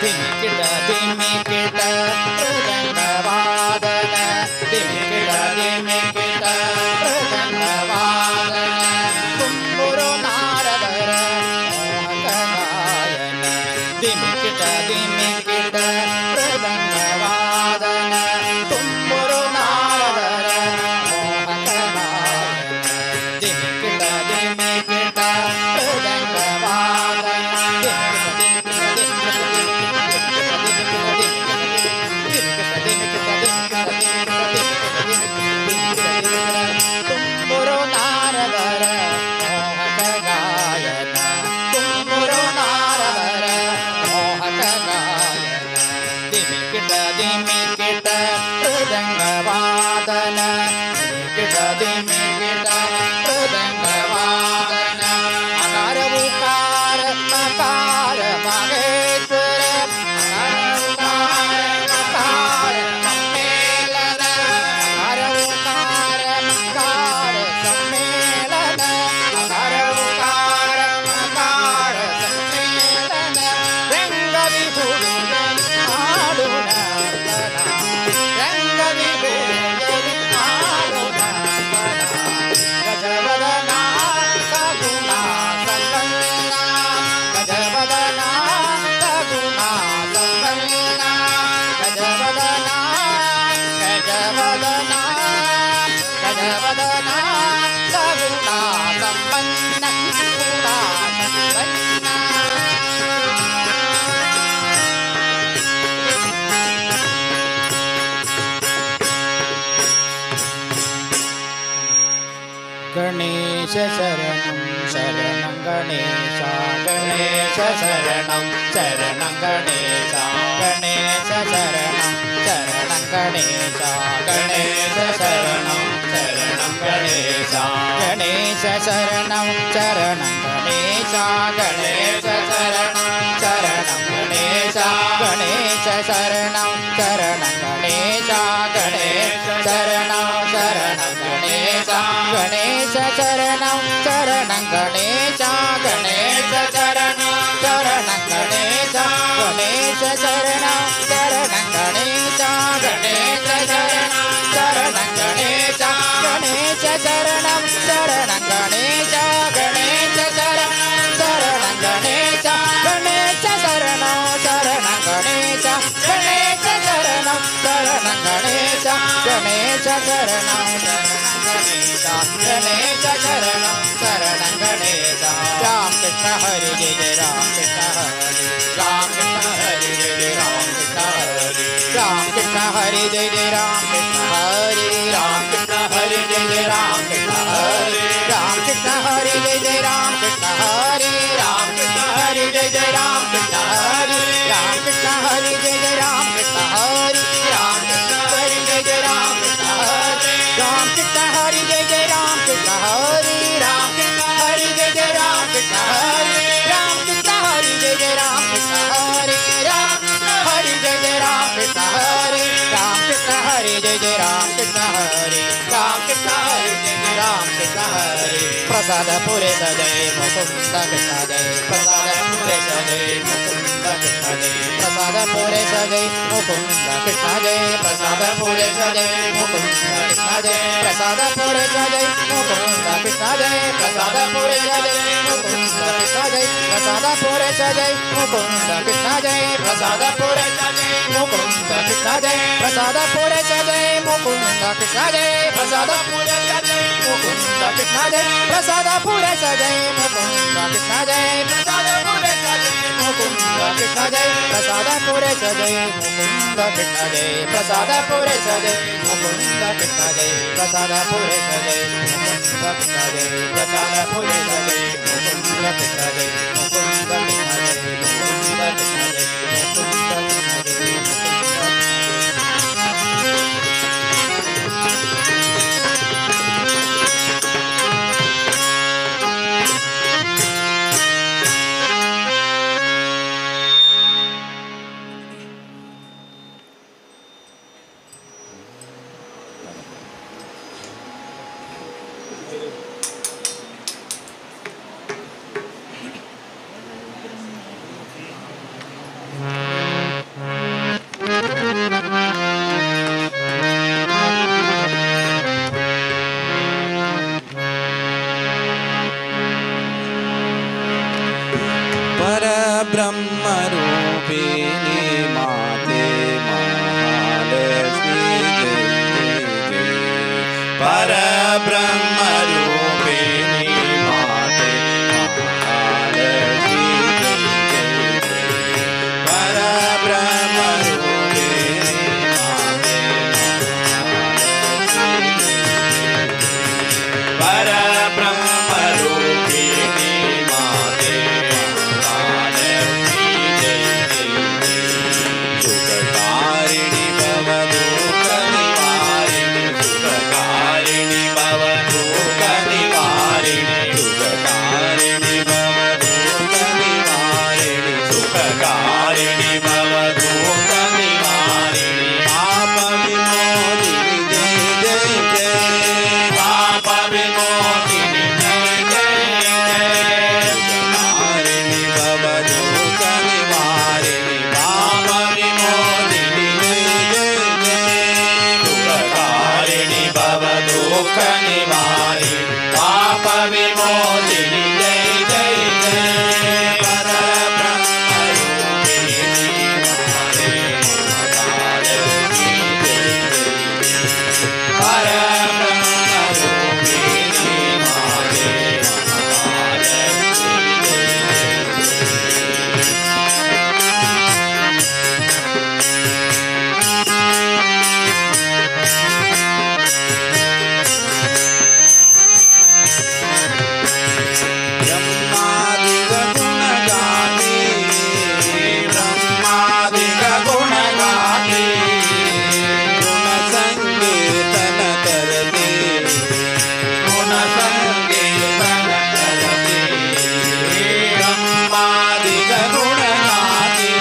ಧಿಮಿಕಿಟ ಧಿಮಿಕಿಟ ಮೃದಂಗವಾದನ ಧಿಮಿಕಿಟ ಧಿಮಿಕಿಟ ಮೃದಂಗವಾದನ ತುಂಬುರು ನಾರದರ ಮೋಹಕ ಗಾಯನ ಧಿಮಿಕಿಟ ಧಿಮಿಕಿಟ ಮೃದಂಗವಾದನ ತುಂಬುರು ನಾರದರ ಮೋಹಕ ಗಾಯನ ಧಿಮಿಕಿಟ ಧಿಮಿಕಿಟ ಮೃದಂಗವಾದನ ತುಂಬುರು ನಾರದರ ಮೋಹಕ ಗಾಯನ ತುಂಬುರು ನಾರದರ ಮೋಹಕ ಗಾಯನ ಧಿಮಿಕಿಟ ಧಿಮಿಕಿಟ ಮೃದಂಗವಾದನ ಧಿಮಿಕಿಟ ಧಿಮಿಕಿಟ ಮೃದಂಗವಾದನ ಅಕಾರವು ಕಾರ ಮಕಾರ ಮಹೇಶ್ವರ ಅಕಾರವು ಕಾರ ಸಮ್ಮೇಳನ ಅಕಾರವು ಕಾರ ಮಕಾರ ಸಮ್ಮೇಳನ ಅಕಾರವು ಕಾರ ಮಕಾರ ಸಮ್ಮೇಳನ ರಂಗವಿಧುಡು ಹಾಡುಣ ರಂಗವಿಧುಡು ಹಾಡುಣ ಗಜವದನ ಸಗುಣ ಸಂಗಣ್ಣ ಗಜವದನ ಸಗುಣ ಸಂಗಣ್ಣ ಗಜವದನ ಗಜವದನ ಗಜವದನ ಸಗುಣ ಸಂಪನ್ನ ಗುಣ ಸಂಪನ್ನ गणेश शरणं शरणं गणेश गणेश शरणं शरणं गणेश गणेश शरणं शरणं गणेश गणेश शरणं शरणं गणेश गणेश शरणं शरणं गणेश गणेश शरणं शरणं गणेश गणेश शरणं शरणं गणेश गणेश शरणं शरणं गणेश गणेश शरणं शरणं गणेश गणेश शरणं शरणं गणेश गणेश शरणं शरणं गणेश गणेश शरणं शरणं गणेश गणेश शरणं शरणं गणेश गणेश शरणं शरणं गणेश गणेश शरणं शरणं गणेश गणेश शरणं शरणं गणेश गणेश शरणं गणेश गणेश शरणं शरणं गणेश राम कृष्ण हरि जय जय राम कृष्ण हरि राम कृष्ण हरि जय जय राम कृष्ण हरि राम कृष्ण हरि जय जय राम कृष्ण हरि राम कृष्ण हरि जय जय राम कृष्ण हरि राम कृष्ण हरि जय जय राम कृष्ण हरि राम कृष्ण हरि जय जय राम कृष्ण हरि राम कृष्ण हरि जय जय राम कृष्ण हरि राम कृष्ण हरि जय जय राम कृष्ण हरि राम कृष्ण हरि जय जय राम कृष्ण हरि राम कृष्ण हरि जय जय राम कृष्ण हरि राम कृष्ण हरि जय जय राम कृष्ण हरि राम कृष्ण हरि जय जय राम कृष्ण हरि राम कृष्ण हरि जय जय राम कृष्ण हरि राम कृष्ण हरि जय जय राम कृष्ण हरि प्रसाद पुरे सजय मुकुंद कृष्ण जय प्रसाद पुरे सजय मुकुंद कृष्ण जय प्रसाद पुरे सजय मुकुंद कृष्ण जय प्रसाद पुरे सजय मुकुंद कृष्ण जय प्रसाद पुरे सजय मुकुंद कृष्ण जय प्रसाद पुरे सजय मुकुंद कृष्ण जय प्रसाद पुरे सजय मुकुंद कृष्ण जय प्रसाद पुरे सजय मुकुंद कृष्ण जय प्रसाद पुरे सजय मुकुंद कृष्ण जय प्रसाद पुरे सजय मुकुंद कृष्ण जय प्रसाद पुरे सजय मुकुंद कृष्ण जय प्रसाद पुरे सजय मुकुंद कृष्ण जय प्रसाद पुरे सजय मुकुंद कृष्ण जय प्रसाद पुरे सजय मुकुंद कृष्ण जय प्रसाद पुरे सजय मुकुंद कृष्ण जय प्रसाद पुरे सजय मुकुंद कृष्ण जय मुकुंद कृष्ण जय मुकुंद कृष्ण जय मुकुंद कृष्ण जय ब्रह्मरूपिणी माते महालक्ष्मी जय जय परब्रह्मरूपिणी माते महालक्ष्मी जय जय परब्रह्मरूपिणी माते परब्रह्मरूपिणी माते महालक्ष्मी जय जय सुखकारिणि भवदुःखनिवारिणि सुखकारिणि भवदुःखनिवारिणि सुखकारिणि भवदुःखनिवारिणि सुखकारिणि भवदुःखनिवारिणि पाप विमोचिनि जय जय जय पाप विमोचिनि जय जय जय सुखकारिणि भवदुःखनिवारिणि पाप विमोचिनि जय जय जय सुखकारिणि भवदुःखनिवारिणि पाप विमोचिनि जय जय जय परब्रह्मरूपिणी माते महालक्ष्मी जय जय परब्रह्मरूपिणी माते महालक्ष्मी जय ब्रह्मादिक गुणगाते ब्रह्मादिक गुणगाते गुणसंकीर्तन करते गुणसंकीर्तन करते ब्रह्मादिक गुणगाते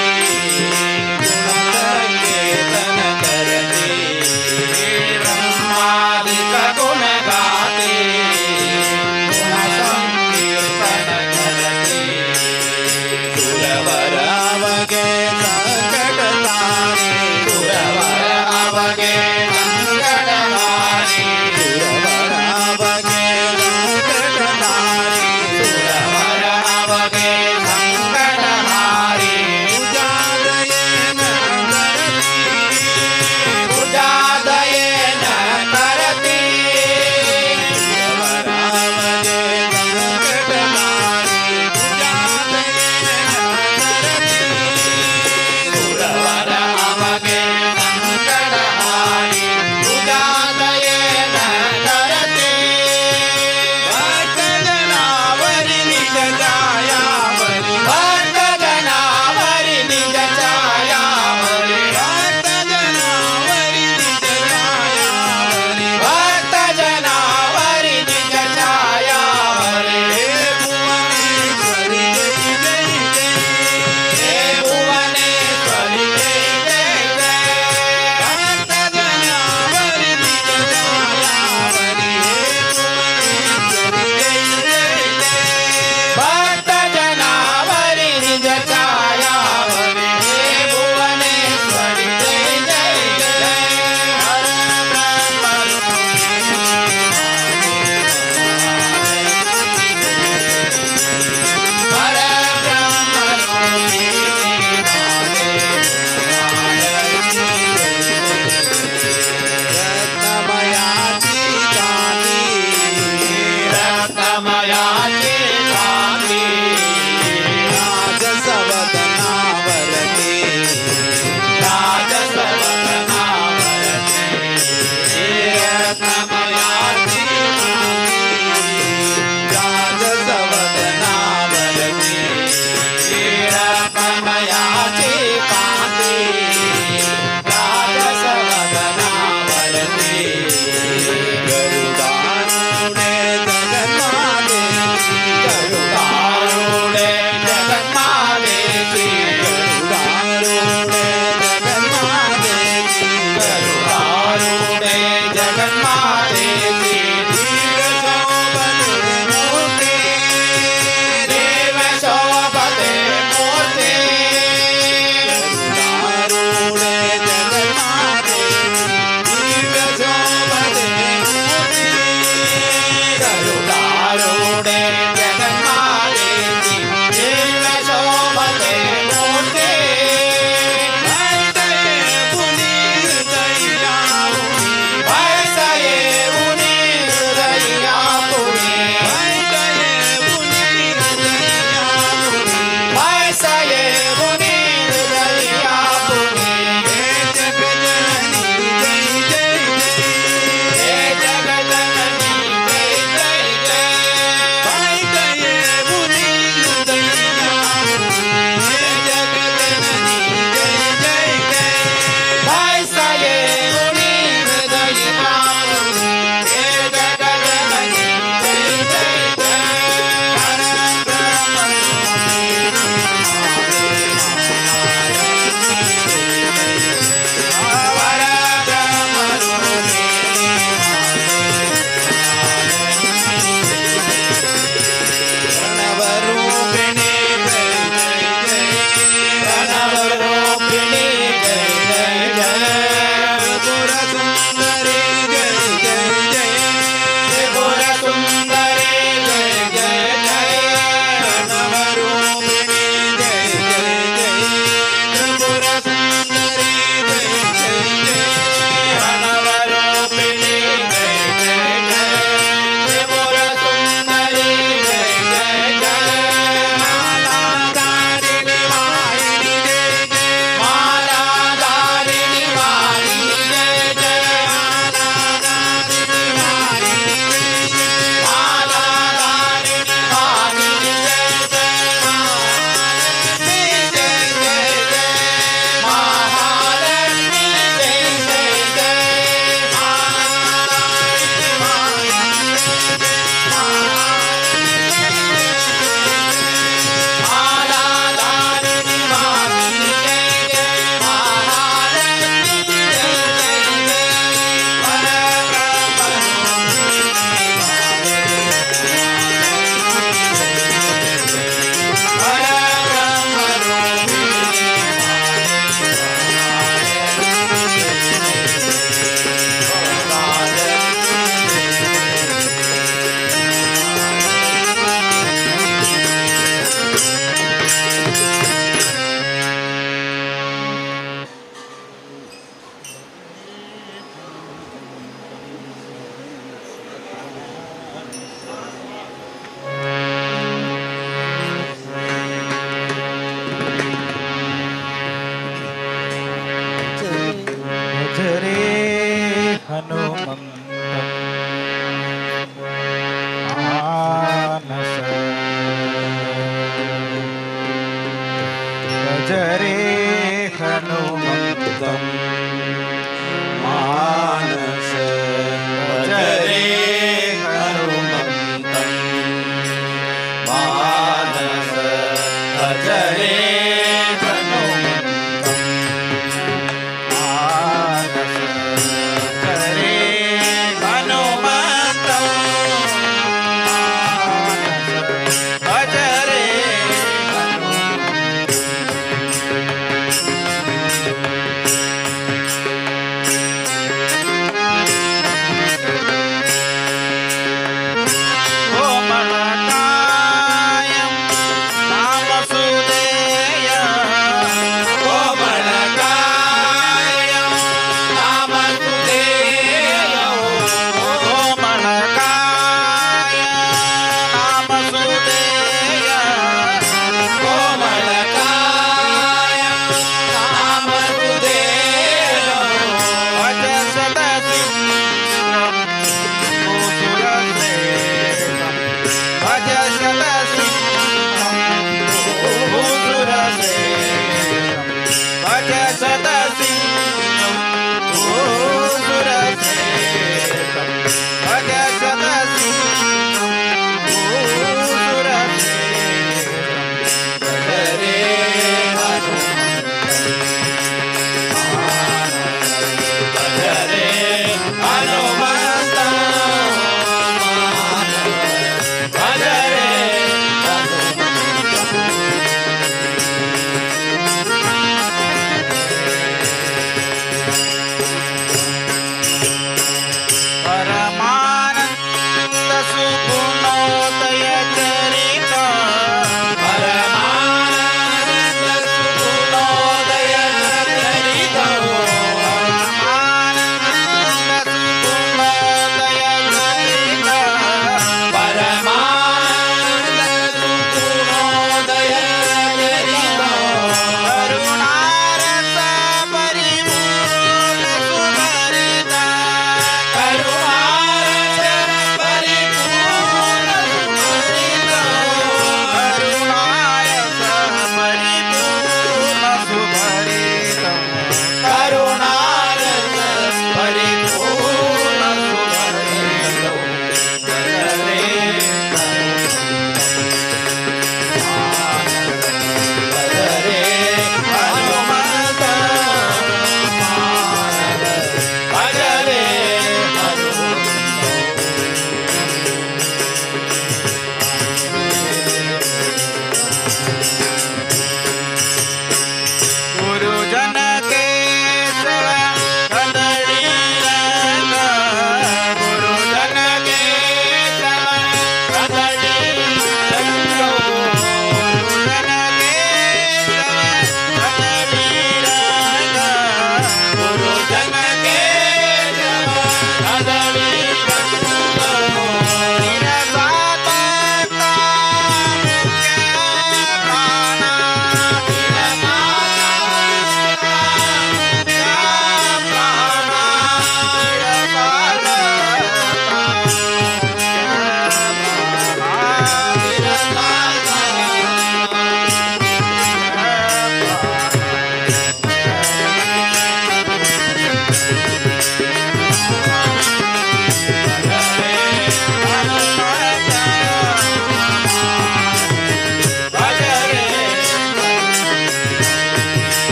गुणसंकीर्तन करते ब्रह्मादिक गुणगाते गुणसंकीर्तन करते सुरवर अवगे संकट तारे सुरवर अवगे संकट तारे सुरवर अवगे संकट तारे सुरवर अवगे संकट तारे पूजादयेन करति सुरवर अवगे संकट तारे पूजादयेन करति ये मुनि हृदया पुनि हे जगजननी जय जय जय भाई गए मुनि हृदया हे जगजननी जय जय जय भाई सा ये मुनि हृदया पुनि हे जगजननी जय जय जय प्रणवरूपिणी जय जय जय प्रणवरूपिणी जय जय जय त्रिपुर सुंदरी जय जय जय त्रिपुर सुंदरी जय जय जय प्रणवरूपिणी जय जय जय त्रिपुर सुंदरी जय जय जय प्रणवरूपिणी जय जय जय त्रिपुर सुंदरी जय जय जय मालाधारिणी वाहिनी जय जय मालाधारिणी वाहिनी जय जय मालाधारिणी वाहिनी मालाधारिणी वाहिनी जय जय महालक्ष्मी जय जय जय मालाधारिणी वाहिनी जय जय महालक्ष्मी जय भज रे हनुमंत मानस भज रे हनुमंतम मानस भज रे हनुमंतम मानस भज रे कोमलकायं नामसुदेयं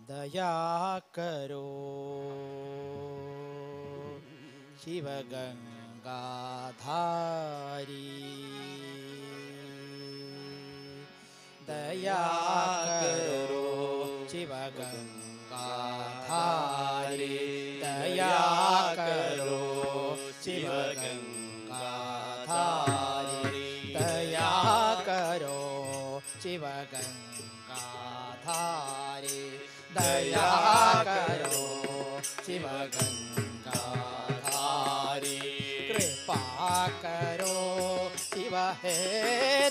दया करो शिव गंगाधारी दया करो शिव गंगाधारी दया करो शिव गंगाधारी दया करो शिव गंगाधारी दया करो शिव गंगाधारी कृपा करो शिव हे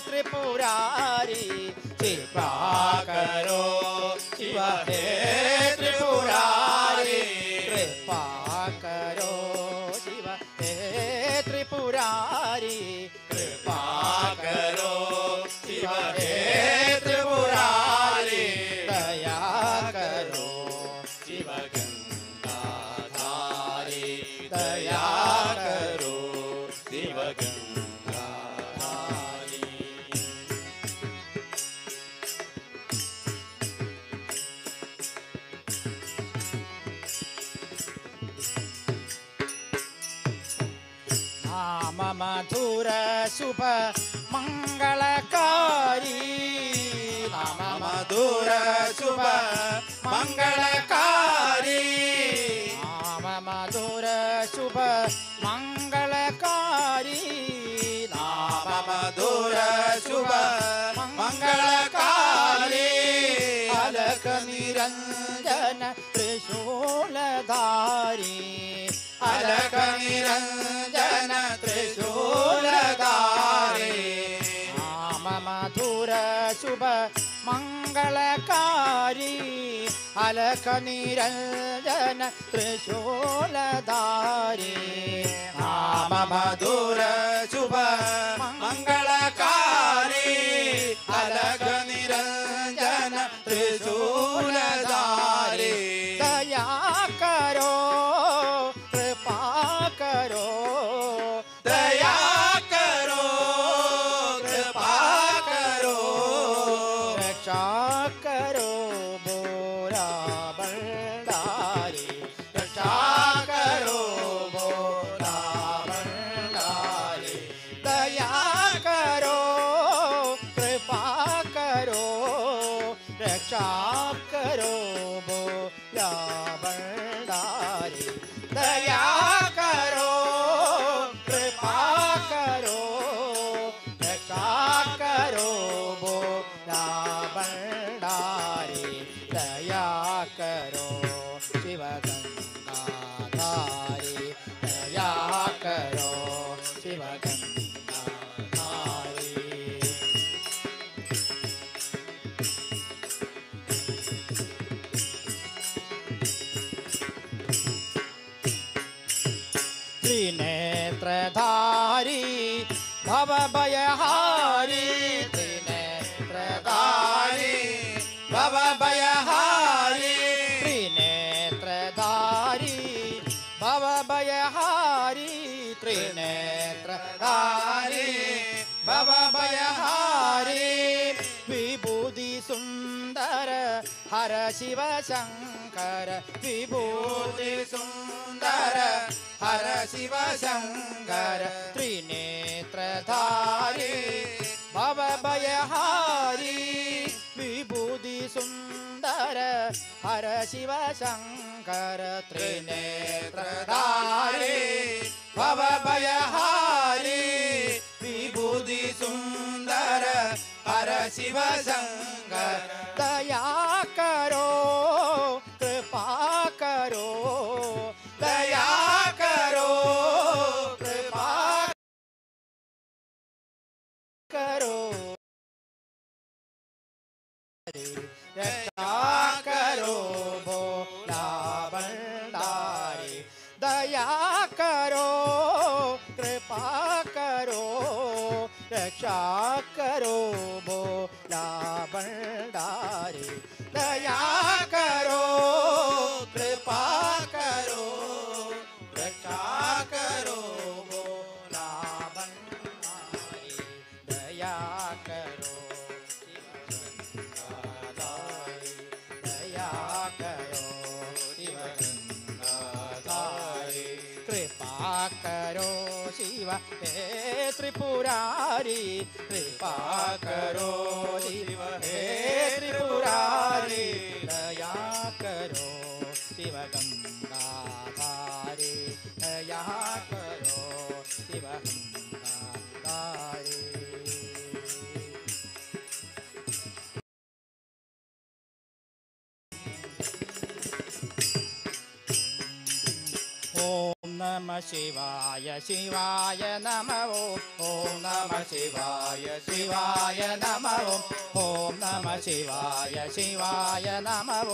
त्रिपुरारी कृपा करो शिव हे त्रिपुरारी कृपा करो शिव हे त्रिपुरारी कृपा करो शिव हे त्रिपुरारी दया करो शिव गंगाधारी दया करो शिव गंगाधारी नाम मधुर शुभ मंगलकारी नाम मधुर शुभ मंगलकारी नाम मधुर शुभ मंगलकारी नाम मधुर शुभ मंगलकारी अलख निरंजन त्रिशूलधारी अलख निरंजन त्रिशूलधारी नाम मधुर शुभ मंगलकारी अलख निरंजन त्रिशूलधारी नाम मधुर शुभ मंगलकारी अलख निरंजन त्रिशूलधारी दया करो कृपा करो दया करो कृपा करो रक्षा करो बोरा बंडारी रक्षा करो बोरा बंडारी दया करो कृपा करो रक्षा करो बोरा बंडारी दया करो कृपा करो रक्षा करो बोला भंडारी दया करो शिव गंगाधारी दया करो शिव गंगाधारी त्रिनेत्रधारी भवभयहारी त्रिनेत्रधारी भवभयहारी त्रिनेत्रधारी भवभयहारी त्रिनेत्रधारी भवभयहारी विभूति सुंदर हर शिव शंकर विभूति सुंदर हर शिव शंकर त्रिनेत्रधारी भवभयहारी विभूति सुंदर हर शिव शंकर त्रिनेत्रधारी भवभयहारी विभूति सुंदर हर शिव शंकर दया करो कृपा करो दया करो कृपा करो रक्षा करो भोला भंडारी दया करो कृपा करो रक्षा करो भोला भंडारी दया करो कृपा करो रक्षा करो भोला भंडारी दया करो दया कर हे त्रिपुरारी कृपा करो शिव हे त्रिपुरारी दया करो शिव गंगाधारी दया करो शिव गंगाधारी। ओम नमः शिवाय शिवाय नमः ओम नमः शिवाय शिवाय नमः ओम नमः शिवाय शिवाय नमः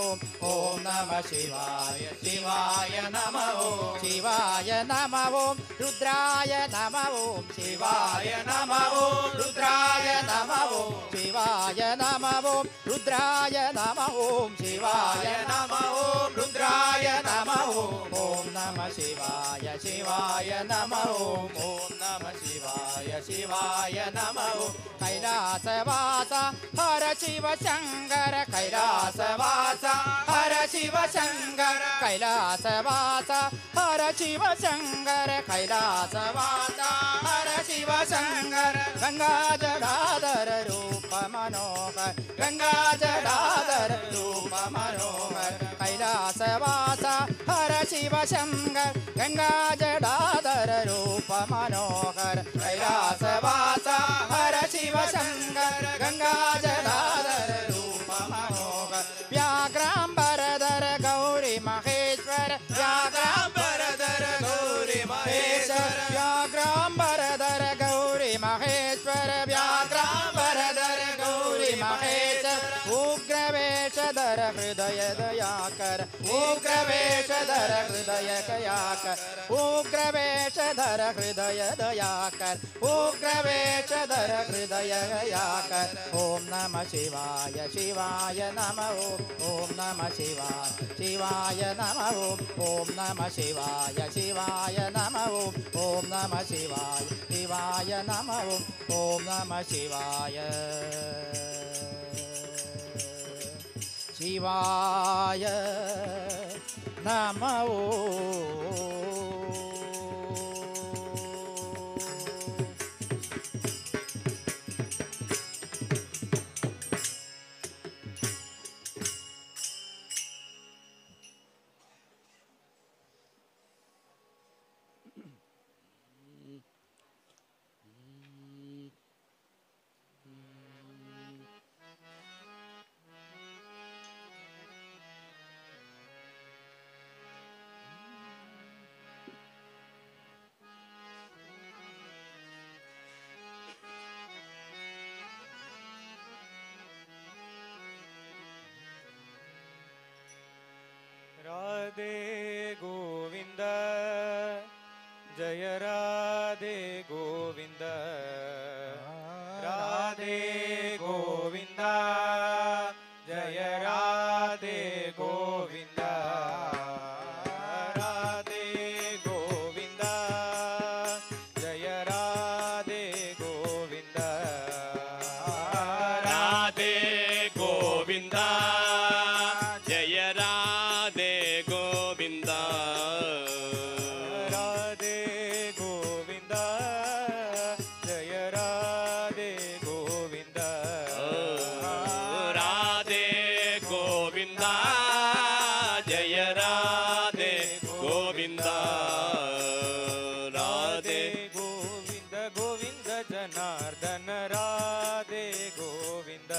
ओम नमः शिवाय शिवाय नमः शिवाय नमः रुद्राय नमः शिवाय नमः रुद्राय नमः शिवाय नमः रुद्राय नमः शिवाय नमः रुद्राय नमः ओम नमः शिवाय शिवाय नमः ओम नमः शिवाय शिवाय नमः कैलासवासा हर शिव शंकर कैलासवासा हर शिव शंकर कैलासवासा हर शिव शंकर कैलासवासा हर शिव शंकर गंगा जटाधर रूप मनोहर गंगा जटाधर रूप मनोहर कैलासवासा हर शिव शंकर गंगा जटाधर रूप मनोहर कैलासवासा हर शिव शंकर गंगा जटाधर रूप मनोहर व्याघ्रांबरधर गौरी महेश्वर व्याघ्रांबरधर गौरी महेश्वर व्याघ्रांबरधर गौरी महेश्वर व्याघ्रांबरधर गौरी महेश्वर उग्रवेशधर हृदय दयाकर उग्रवेशधर हृदय दयाकर उग्रवेशधर हृदय दयाकर उग्रवेशधर हृदय दयाकर ओम नमः शिवाय शिवाय नमः ओम नमः शिवाय शिवाय नमः ओम नमः शिवाय शिवाय नमः ओम नमः शिवाय शिवाय नमः ओम नमः शिवाय शिवाय नमः। राधे गोविंद जय राधे गोविंद राधे गोविंद जय राधे गोविंद राधे गोविंद जय राधे गोविंद राधे गोविंद जय राधे गोविंद राधे गोविंद जय राधे गोविंद राधे गोविंद जय राधे गोविंद राधे गोविंद गोविंद जनार्दन राधे गोविंद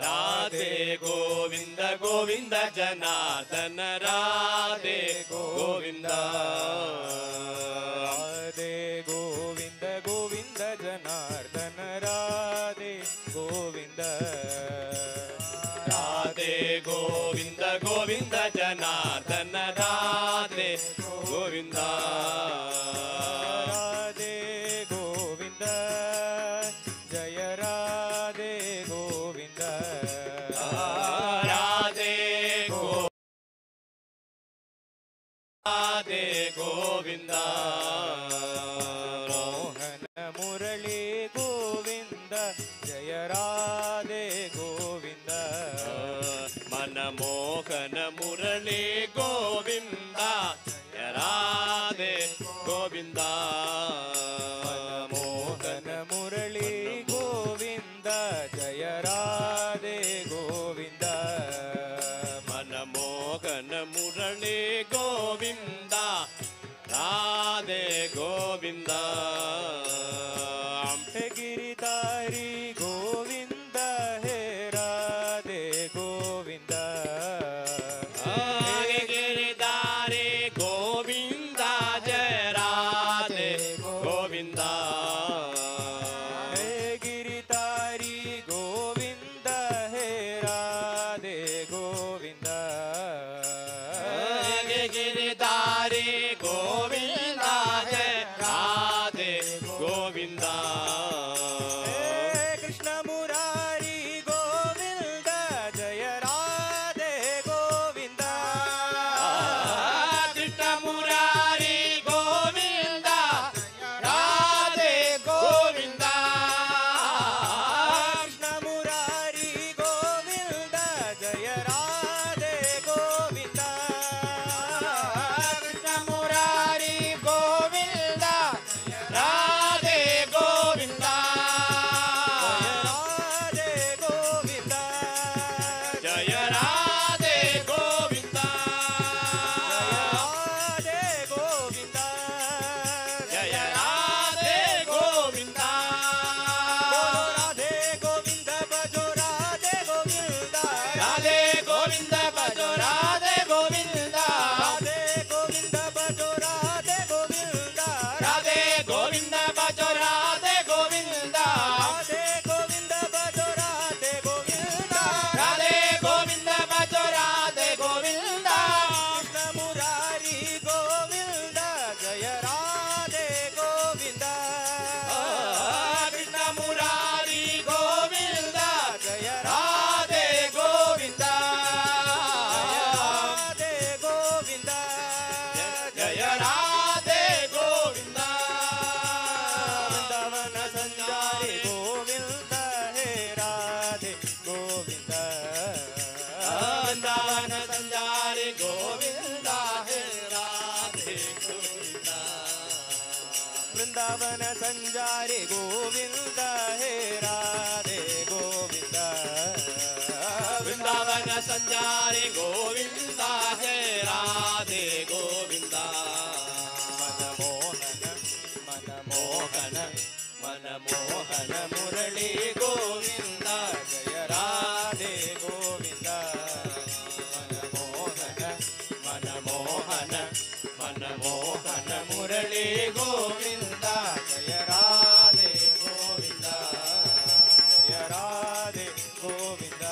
राधे गोविंद गोविंद जनार्दन राधे गोविंद राधे गोविंद गोविंद जनार्दन राधे गोविंद राधे गोविंद गोविंद जनार्दन राधे गोविंद राधे गोविंद जय राधे गोविंद राधे गोविंद मोहन मुरली गोविंद जय राधे गोविंद मनमोहन मुरली गोविंद जय राधे गोविंद वृंदावन संजारे गोविंद हे राधे गोविंद वृंदावन संजारे गोविंद हे राधे गोविंद मनमोहन मनमोहन मुरली गोविंद जय राधे गोविंद मनमोहन मनमोहन मनमोहन मुरली गोविंद जय राधे गोविंद जय राधे गोविंद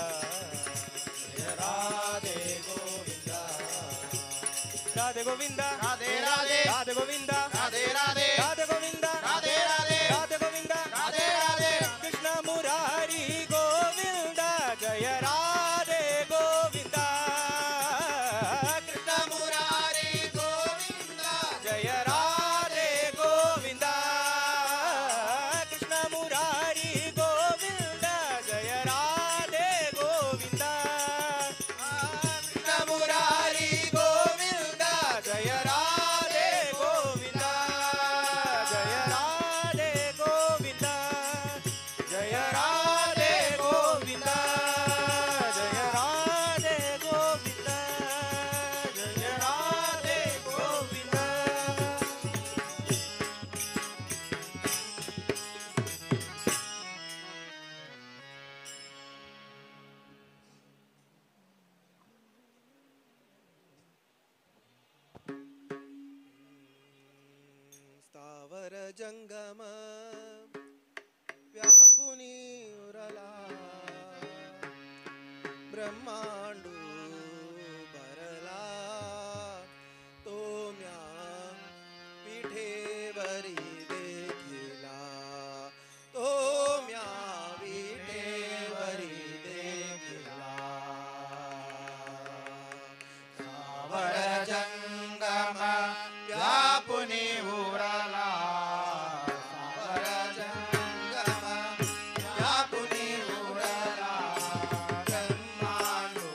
जय राधे गोविंद राधे गोविंद राधे राधे राधे गोविंद राधे राधे राधे गोविंद राधे राधे राधे गोविंद राधे राधे कृष्ण मुरारी गोविंद जय राधे गोविंद कृष्ण मुरारी गोविंद जय राधे गोविंद कृष्ण मुरारी गोविंद जय राधे गोविंद कृष्ण मुरारी गोविंद जय राधे गोविंद जय राधे गोविंद जय राधे गोविंद जय राधे गोविंद जय राधे गोविंद स्थावर जंगम व्यापुनी उरला ब्रह्मांडू भरला तो म्या पिठेवरी देखिला तो म्या विठेवरी देखिला स्थावर जंगम व्यापुनी उरला स्थावर जंगम व्यापुनी उरला ब्रह्मांडू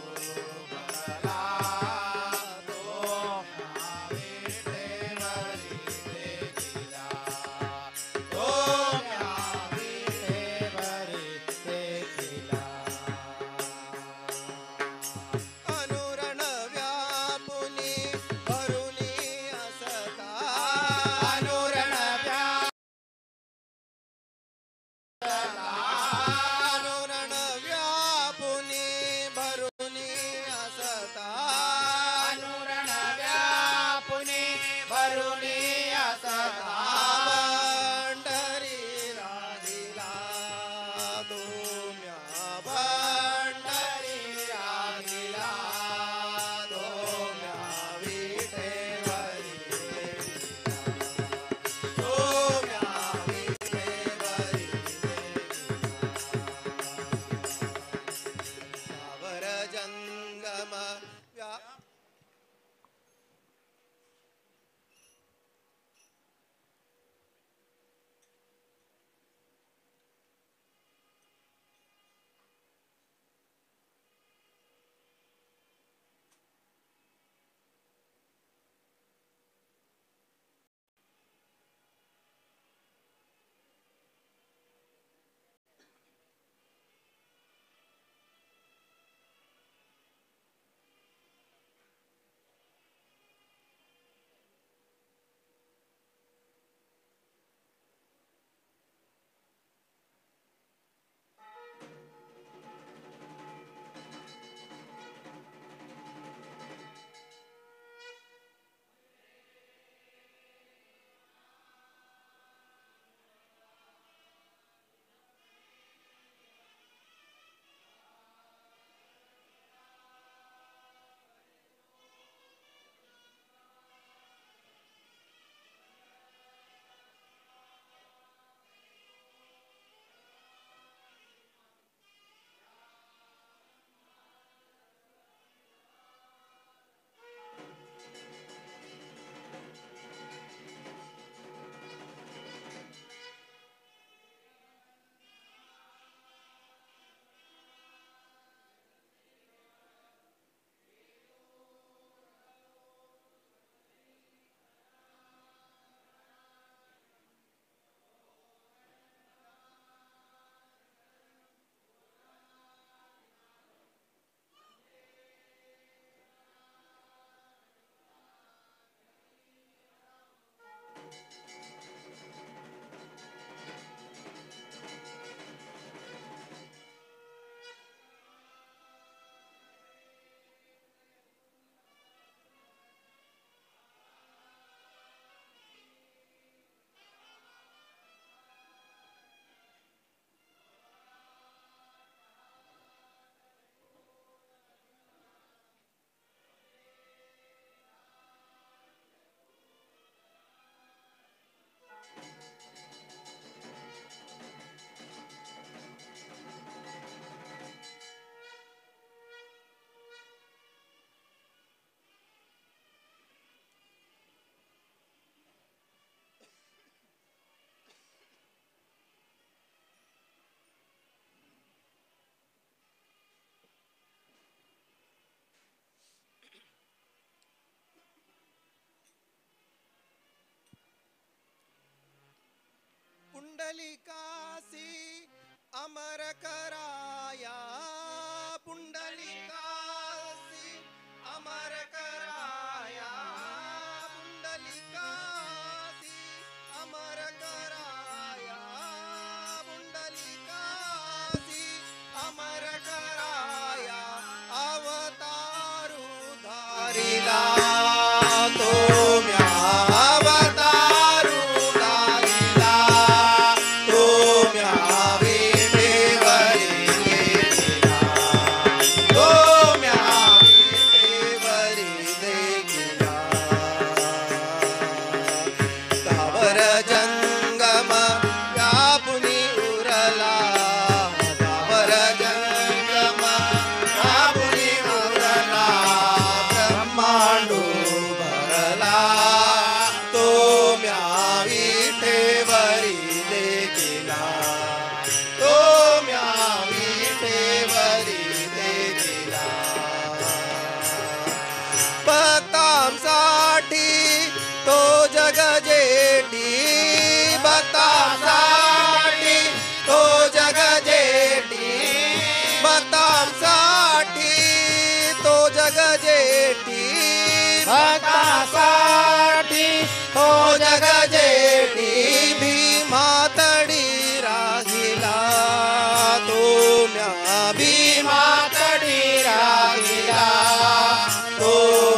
पुंडलिकासी अमर कराया पुंडलिकासी अमर कराया पुंडलिकासी अमर कराया पुंडलिकासी अमर कराया अवतारू धारिला तो म्या अवतारू धारिला तो म्या विठेवरी देखिला तो म्या विठेवरी देखिला तावर जंगम व्यापुनी उरला तावर जंगम व्यापुनी उरला ब्रह्मांडो भरला तो म्या विठेवरी देखिला तो म्या विठेवरी देखिला भक्तांसाठी तो जग जेठी भक्तांसाठी तो जग जेठी भक्तांसाठी तो जग जेठी भक्तासाठी हो जग जेठी भीमातडी राहिला तो म्या भीमातडी राहिला तो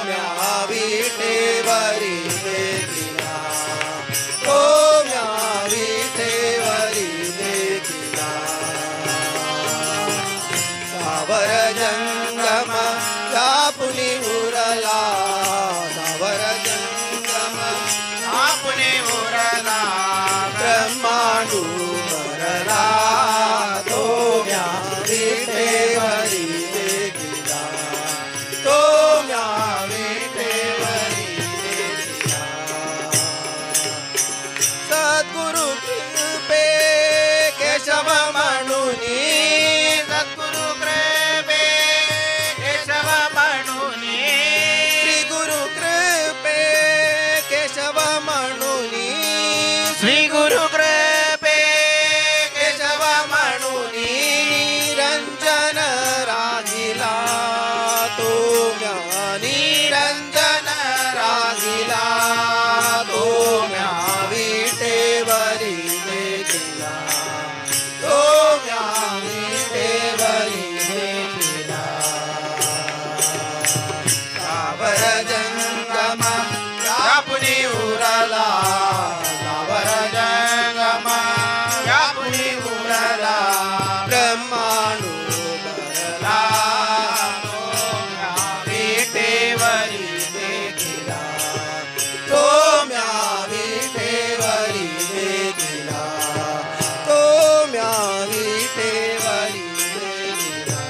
म्या विठेवरी देखिला तो म्या विठेवरी देखिला सावर जंगम व्यापुनी उरला सावर जंगम आपने उरला ब्रह्मांडू भरला तो म्या विठेवरी देखिला तो म्या विठेवरी देखिला सद्गुरु कृपे केशव म्हणुनी सद्गुरु कृपे केशव म्हणुनी श्री गुरु कृपे केशव म्हणुनी श्री गुरु कृपे केशव म्हणुनी निरंजन राहिला तो म्या निरंजन राहिला तो म्या विठेवरी देखिला तो म्या विठेवरी देखिला सावर जंगम व्यापुनी उरला सावर जंगम व्यापुनी उरला ब्रह्मांडू भरला तो म्या विठेवरी देखिला तो म्या विठेवरी देखिला तो म्या विठेवरी देखिला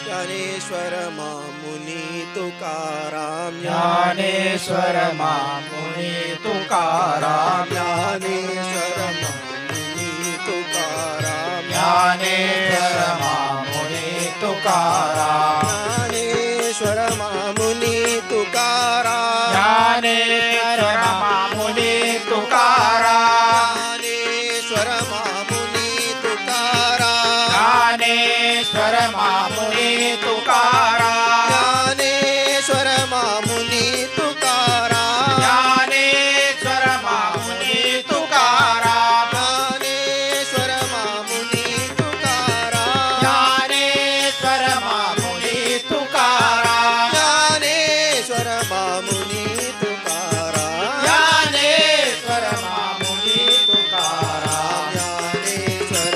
ज्ञानेश्वर मामुनी तुकाराम ज्ञानेश्वर मामुनी तुकाराम ज्ञानेश्वर मामुनी तुकाराम ज्ञानेश्वर मामुनी तुकाराम ज्ञानेश्वर मामुनी तुकाराम ज्ञानेश्वर मामुनी तुकाराम ज्ञानेश्वर मामुनी तुकाराम ज्ञानेश्वर मामुनी तुकाराम ज्ञानेश्वर मामुनी तुकाराम ज्ञानेश्वर मामुनी तुकाराम ज्ञानेश्वर मामुनी तुकाराम ज्ञानेश्वर मामुनी तुकाराम ज्ञानेश्वर मामुनी तुकाराम ज्ञानेश्वर मामुनी तुकाराम ज्ञानेश्वर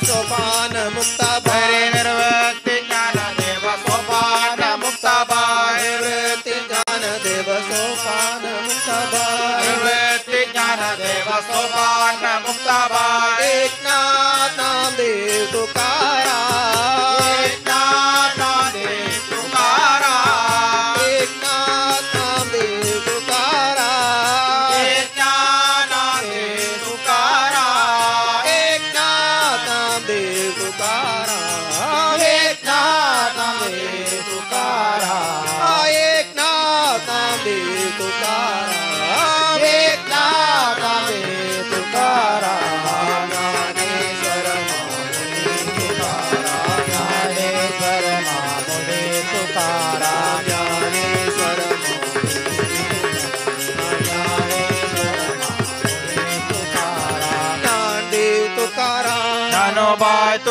सोपान मुक्ताबाई निर्वक्ति ज्ञान देव सोपान मुक्ताबाई निवृत्ति ज्ञान देव सोपान मुक्ताबाई निर्वक्ति ज्ञान देव सोपान मुक्ताबाई एकनाथ नामदेव तुकाराम एकनाथ नामदेव तुकाराम एकनाथ नामदेव तुकाराम एकनाथ नामदेव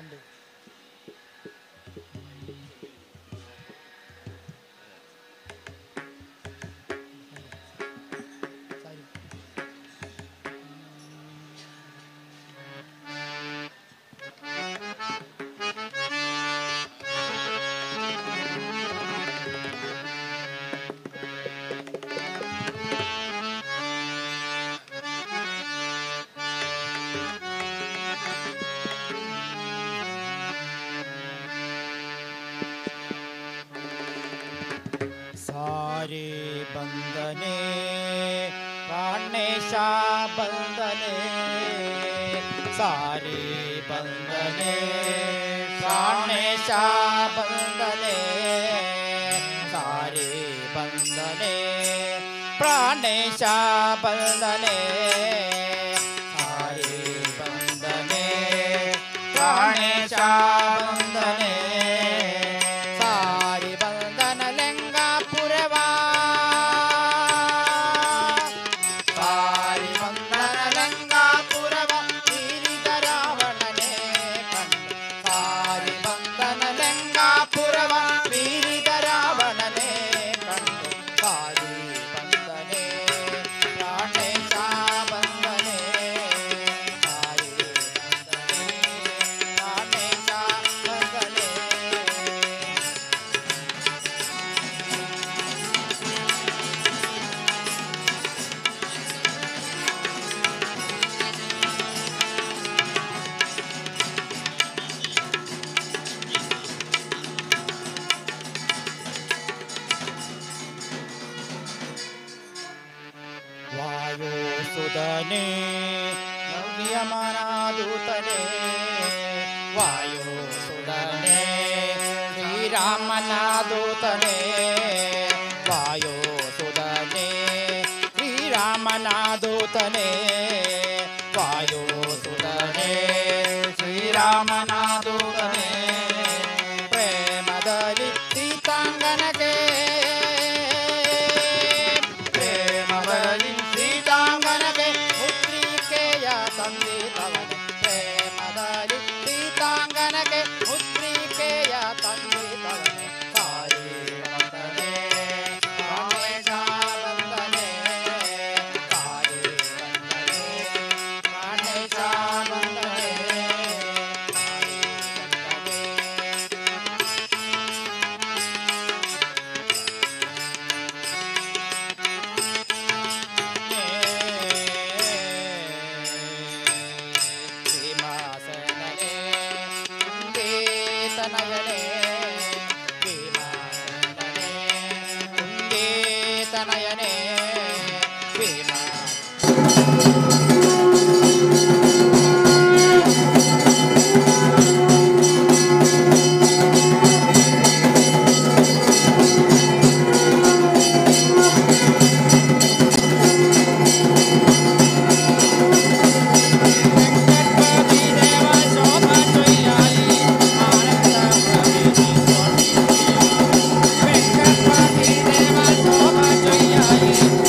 ಕಂಡು ಸರಿ सारे बंदने प्राणेशा बंदने सारे बंदने प्राणेशा बंदने सारे बंदने प्राणेशा बंदने सारे बंदने प्राणेशा बंदने सारी बंदन लिंगापुरवा सारी बंदन लिंगापुरवा वीरिद रावणने कंड सारी बंदन लिंगापुरवा वीरिद रावणने कंड सारी बंदने प्राणेशा बंदने सारी बंदने प्राणेशा बंदने वायो सुदने नव्यमनादूतने वायो सुदने श्रीरामनादूतने वायो सुदने श्रीरामनादूतने वायो सुदने श्रीरामनादूतने प्रेमदली सीतांगनके प्रेमदली सीतांगनके मुद्रिकेय संदीतवने प्रेमदली सीतांगनके मुद्रिकेय संदीतवने सारी बंदने प्राणेशा बंदने सारी बंदने प्राणेशा बंदने सारी बंदने भीमासनने कुन्देतनयने भीमासनने कुन्देतनयने भीमा वेंकटपति देवा शोभा चोयाली आनंद प्रभु वेंकटपति देवा शोभा चोयाली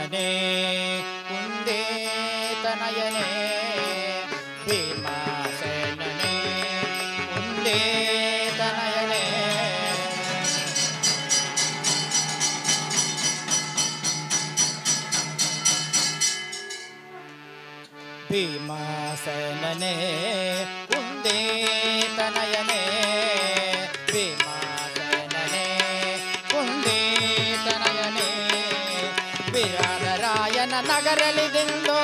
ಭೀಮಸೇನನೇ ಕುಂದೇ ತನಯನೇ ಭೀಮಸೇನನೇ ಕುಂದೇ ತನಯನೇ ಭೀಮಸೇನನೇ ಕುಂದೇ ತನಯನೇ ಭೀಮಸೇನನೇ ಕುಂದೇ ತನಯನೇ ವಿರಾಟರಾಯನ ನಗರಲಿದಿಂದೋ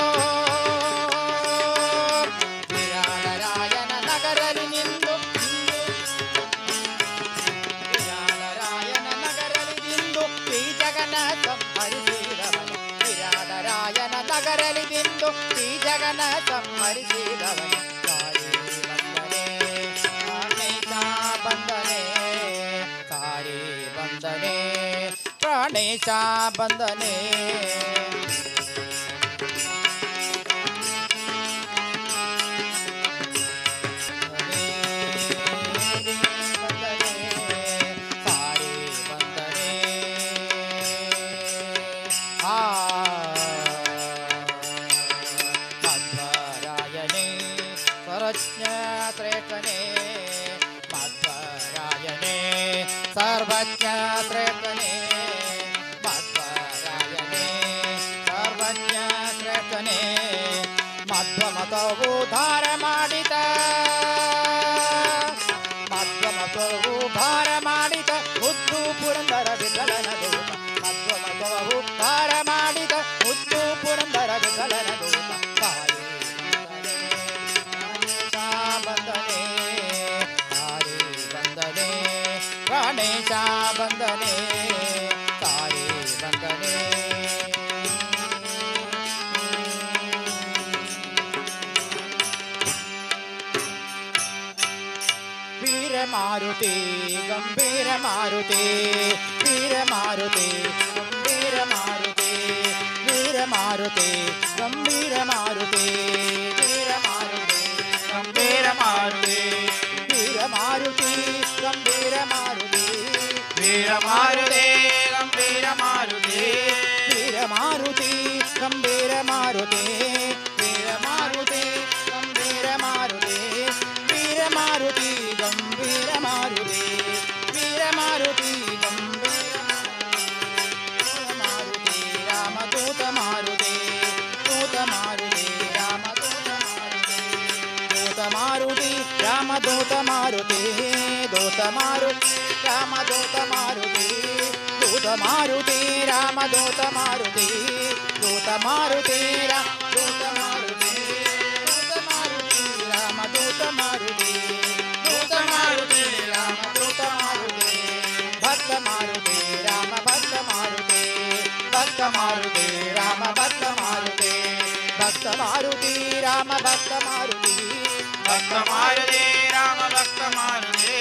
ವಿರಾಟರಾಯನ ನಗರಲಿ ನಿಂದು ವಿರಾಟರಾಯನ ನಗರಲಿ ನಿಂದು ಈ ಜಗನ ಸಂಹರಿಸಿದವನು ವಿರಾಟರಾಯನ ನಗರಲಿ ನಿಂದು ಈ ಜಗನ ಸಂಹರಿಸಿದವನು ಸಾರಿ ಬಂದನೆ ಪ್ರಾಣೇಶ ಬಂದನೆ ಸಾರಿ ಬಂದನೆ ಮಧ್ವರಾಯಣೆ ಸರ್ವಜ್ಞ ಶ್ರೇಷ್ಠನೇ ಮಧ್ವರಾಯಣೆ ಸರ್ವಜ್ಞ ಶ್ರೇಷ್ಠನೇ ಮಧ್ವರಾಯಣೆ ಸರ್ವಜ್ಞ ಶ್ರೇಷ್ಠನೇ ಮಧ್ವಮತವು ಧಾರ ಮಾಡಿದ ಮಧ್ವಮತವು ಭಾರ ಮಾಡಿದ ಮುದ್ದು ಪುರಂದರ ವಿಠಲನ ದೂತ ಮಧ್ವಮತವು ಭಾರ ಮಾಡಿದ ಮುದ್ದು ಪುರಂದರ ವಿಠಲನ ದೂತ ಬಂದನೆ ಸಾರಿ ಬಂದನೆ ಪ್ರಾಣೇಶ ಬಂದನೆ ಸಾರಿ ಬಂದನೆ ವೀರ ಮಾರುತಿ ಗಂಭೀರ ಮಾರುತಿ ವೀರ ಮಾರುತಿ ಗಂಭೀರ ಮಾರುತಿ ವೀರ ಮಾರುತಿ ಗಂಭೀರ ಮಾರುತಿ ವೀರ ಮಾರುತಿ ಗಂಭೀರ ಮಾರುತಿ ವೀರ ಮಾರುತಿ ಗಂಭೀರ ಮಾರುತಿ ವೀರ ಮಾರುತಿ ಗಂಭೀರ ಮಾರುತಿ ವೀರ ಮಾರುತಿ ಗಂಭೀರ ಮಾರುತಿ ವೀರ ಮಾರುತಿ ಗಂಭೀರ ಮಾರುತಿ ವೀರ ಮಾರುತಿ ಗಂಭೀರ ಮಾರುತಿ ವೀರ ಮಾರುತಿ ಗಂಭೀರ ಮಾರುತಿ ರಾಮದೂತ ಮಾರುತಿ ದೂತ ಮಾರುತಿ ರಾಮದೂತ ಮಾರುತಿ ದೂತ ಮಾರುತಿ ರಾಮದೂತ ಮಾರುತಿ ದೂತ ಮಾರುತಿ ರಾಮದೂತ ಮಾರುತಿ ದೂತ ಮಾರುತಿ ರಾಮದೂತ ಮಾರುತಿ ದೂತ ಮಾರುತಿ ರಾಮದೂತ ಮಾರುತಿ ದೂತ ಮಾರುತಿ ರಾಮದೂತ ಮಾರುತಿ ದೂತ ಮಾರುತಿ ರಾಮದೂತ ಮಾರುತಿ ಭಕ್ತ ಮಾರುತಿ ರಾಮ ಭಕ್ತ ಮಾರುತಿ ಭಕ್ತ ಮಾರುತಿ ರಾಮ ಭಕ್ತ ಮಾರುತಿ ಭಕ್ತ ಮಾರುತಿ ರಾಮ ಭಕ್ತ ಮಾರುತಿ ಭಕ್ತ ಮಾರುತಿ ರಾಮ ಭಕ್ತ ಮಾರುತಿ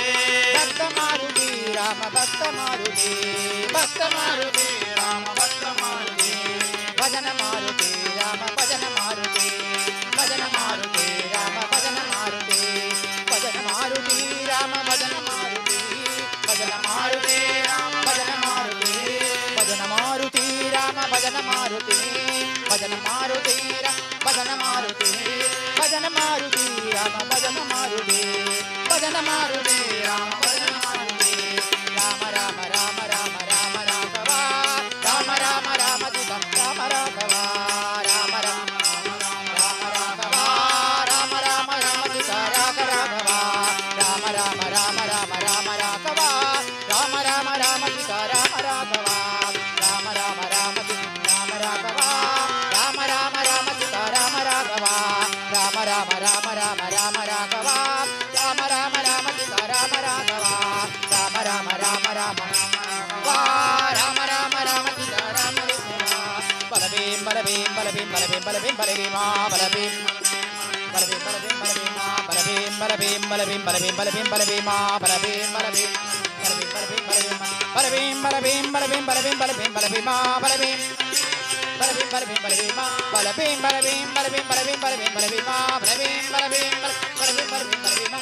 ಭಕ್ತ ಮಾರುತಿ ರಾಮ ಭಕ್ತ ಮಾರುತಿ ಭಕ್ತ ಮಾರುತಿ ರಾಮ ಭಕ್ತ ಮಾರುತಿ ಭಜನ ಮಾರುತಿ ರಾಮ ಭಜನ ಮಾರುತಿ ಭಜನ ಮಾರುತಿ ರಾಮ ಭಜನ ಮಾರುತಿ ಭಜನ ಮಾರುತಿ ರಾಮ ಭಜನ ಮಾರುತಿ ಭಜನ ಮಾರುತಿ ರಾಮ ಭಜನ ಮಾರುತಿ ಭಜನ ಮಾರುತಿ ರಾಮ ಭಜನ ಮಾರುತಿ ಭಜನ ಮಾರುತಿ ಭಜನ ಮಾರುತಿ ಭಜನ ಮಾರುತಿ ರಾಮ ಭಜನ ಮಾರುತಿ ಭಜನ ಮಾರುತಿ ರಾಮ ಭಜನ ಮಾರುತಿ ರಾಮ ರಾಮ ರಾಮ ರಾಮ ರಾಮ ರಾಘವ ರಾಮ ರಾಮ ರಾಮ ದುಃಖಂ ರಾಮ ರಾಘವ ರಾಮ ರಾಮ ರಾಮ ರಾಘವ ರಾಮ ರಾಮ ರಾಮ ದುಃಖ ರಾಘ ರಾಘವ ರಾಮ ರಾಮ ರಾಮ ರಾಮ ರಾಮ ರಾಘವ ರಾಮ ರಾಮ ರಾಮ ದುಃಖ ರಾಮ ರಾಘವ ರಾಮ ರಾಮ ರಾಮ ರಾಮ ರಾಘವ ರಾಮ ರಾಮ ರಾಮ ದುಃಖ ರಾಮ ರಾಘವ ರಾಮ ರಾಮ ರಾಮ ರಾಮ ರಾಮ ರಾಘವ ರಾಮ ರಾಮ ರಾಮ ದುಃಖ ರಾಮ ರಾಘವ ರಾಮ ರಾಮ ರಾಮ ರಾಮ ರಾಮ ರಾಮ ರಾಮ ದುಃಖ Rama ಬಲಭೀಂ ಬಲಭೀಂ ಬಲಭೀಂ ಬಲಭೀಂ ಬಲಭೀಂ ಬಲಭೀಮಾ ಬಲಭೀಂ ಬಲಭೀಂ ಬಲಭೀಂ ಬಲಭೀಮಾ ಬಲಭೀಂ ಬಲಭೀಂ ಬಲಭೀಂ ಬಲಭೀಂ ಬಲಭೀಂ ಬಲಭೀಮಾ ಬಲಭೀಂ ಬಲಭೀಂ ಬಲಭೀಂ ಬಲಭೀಂ ಬಲಭೀಂ ಬಲಭೀಂ ಬಲಭೀಂ ಬಲಭೀಂ ಬಲಭೀಮಾ ಬಲಭೀಂ ಬಲಭೀಂ ಬಲಭೀಂ ಬಲಭೀಮಾ ಬಲಭೀಂ ಬಲಭೀಂ ಬಲಭೀಂ ಬಲಭೀಂ ಬಲಭೀಂ ಬಲಭೀಮಾ ಬಲಭೀಂ ಬಲಭೀಂ ಬಲಭೀಂ ಬಲಭೀಂ ಬಲಭೀಮಾ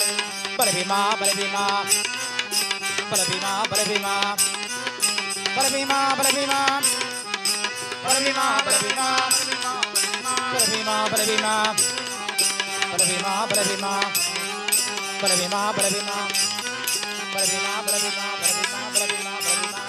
Balabhima, Balabhima, Balabhima, Balabhima, Balabhima, Balabhima, Balabhima, Balabhima, Balabhima, Balabhima, Balabhima, Balabhima, Balabhima, Balabhima, Balabhima, Balabhima, Balabhima,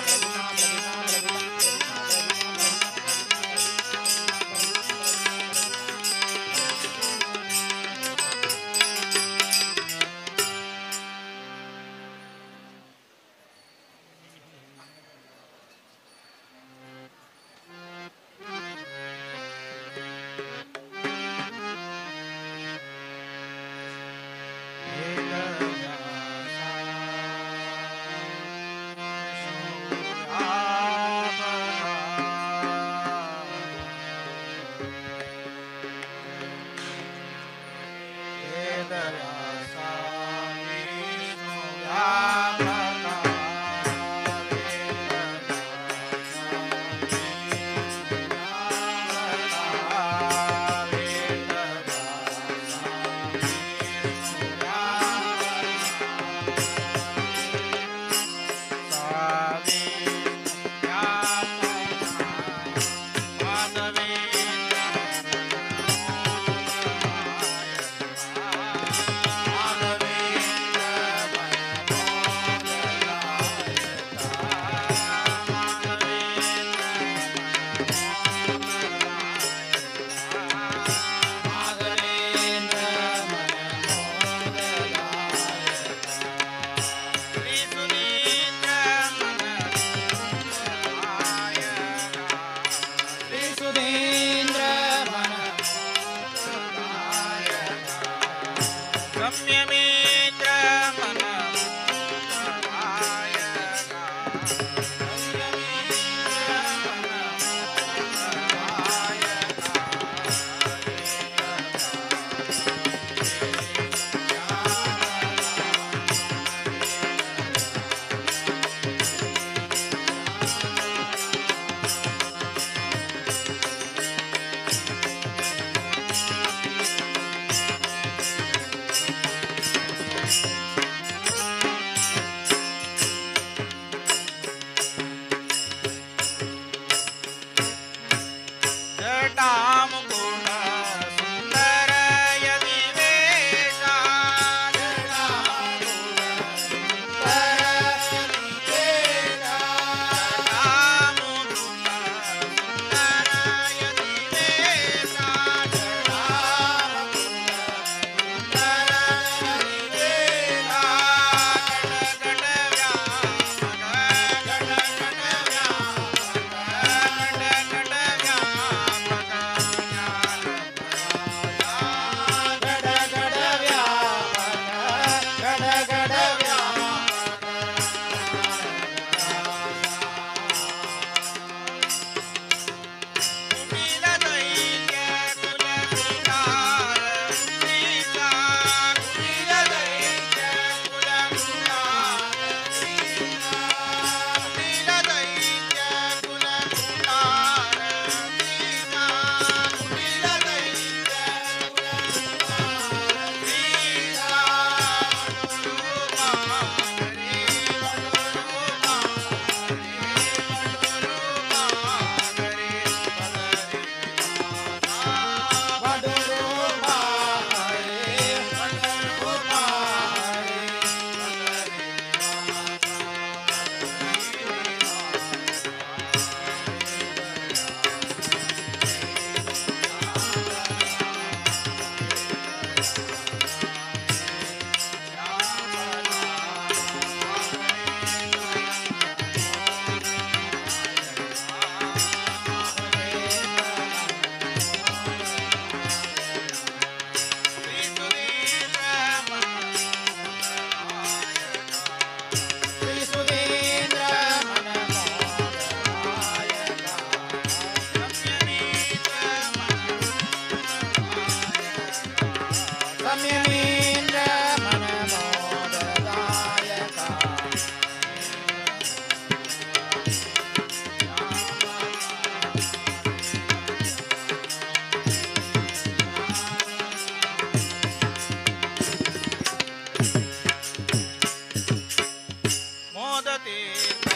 तीर्थ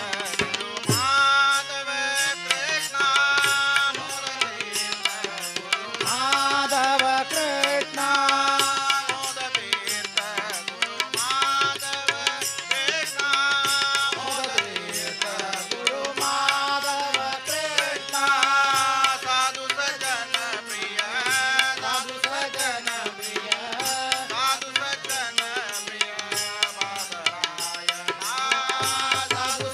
गुरु माधव कृष्ण मोद तीर्थ गुरु माधव कृष्ण मोद तीर्थ गुरु माधव कृष्ण मोद तीर्थ गुरु माधव कृष्ण साधु सजन प्रिय साधु सजन प्रिय साधु सजन प्रिय बादरायणा साधु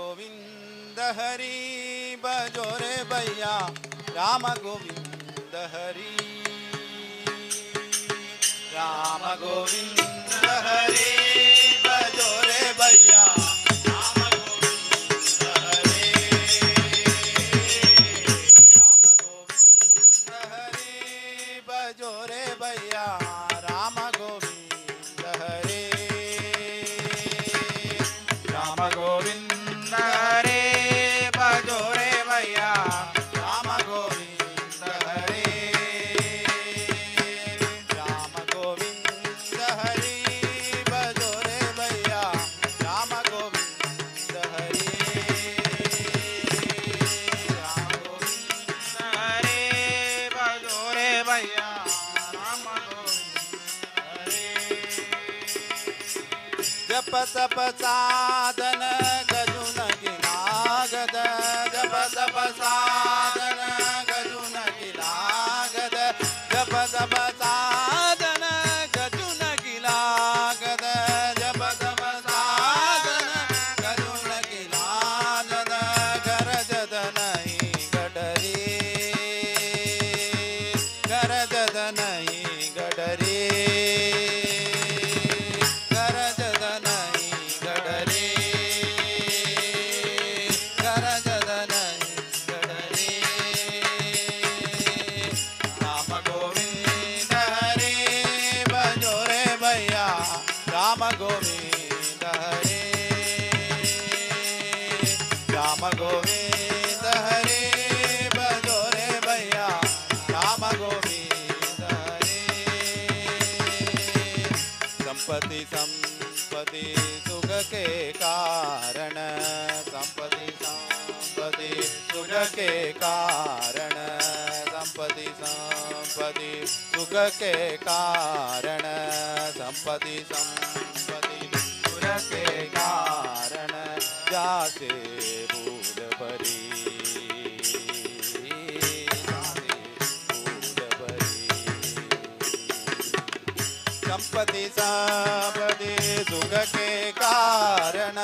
गोविंद हरि बजो रे भैया राम गोविंद हरि राम गोविंद हरि बजो रे भैया राम गोविंद हरि राम गोविंद हरि बजो रे भैया राम गोविंद हरि राम गोविंद हरि बजो रे भैया राम गोविंद हरि राम गोविंद हरि बजो रे भैया राम गोविंद हरि राम गोविंद हरि बजो रे भैया राम गोविंद हरि जप तप साधन गजुन गिनागद जप तप साधन गजुन गिनागद जप तप साधन गजुन गिलागद जप तप साधन गजुन गिलागद गरजद नहीं गडरी गरजद नहीं गडरी गरजद नहीं गडरी गरजद नहीं गडरी राम गोविंद हरि बजो रे भैया राम गोविंद हरि राम गोविंद हरि बजो रे भैया राम गोविंद हरि संपत्ति संपत्ति सुख के कारण संपत्ति संपत्ति सुख के कारण संपत्ति संपत्ति सुख के कारण संपत्ति संपत्ति सुख के कारण जासे भूल भरी जासे भूल भरी संपत्ति संपत्ति सुख के कारण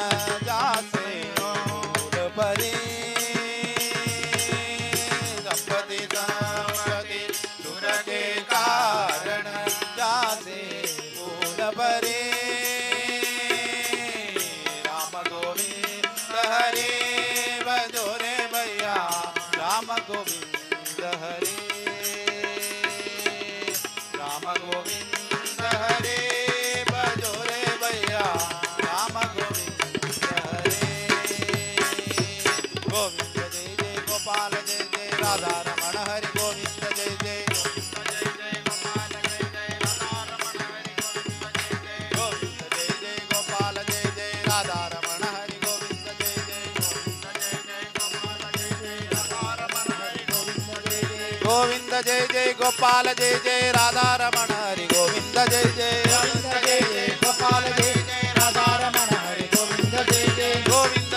जासे भूल भरी संपत्ति संपत्ति सुख के कारण जासे भूल भरी राम गोविंद हरि बजो रे भैया राम गोविंद हरि राम गोविंद हरि बजो रे भैया राम गोविंद हरि गोविंद जय जय गोपाल जय जय राधा रमण हरि गोविंद जय जय गोविंद जय जय गोपाल जय जय राधा रमण हरि गोविंद जय जय गोविंद जय जय गोपाल जय जय राधा रमण हरि गोविंद जय जय गोविंद जय जय गोपाल जय जय राधा रमण हरि गोविंद जय जय गोविंद जय जय गोपाल जय जय राधा रमण हरि गोविंद जय जय गोविंद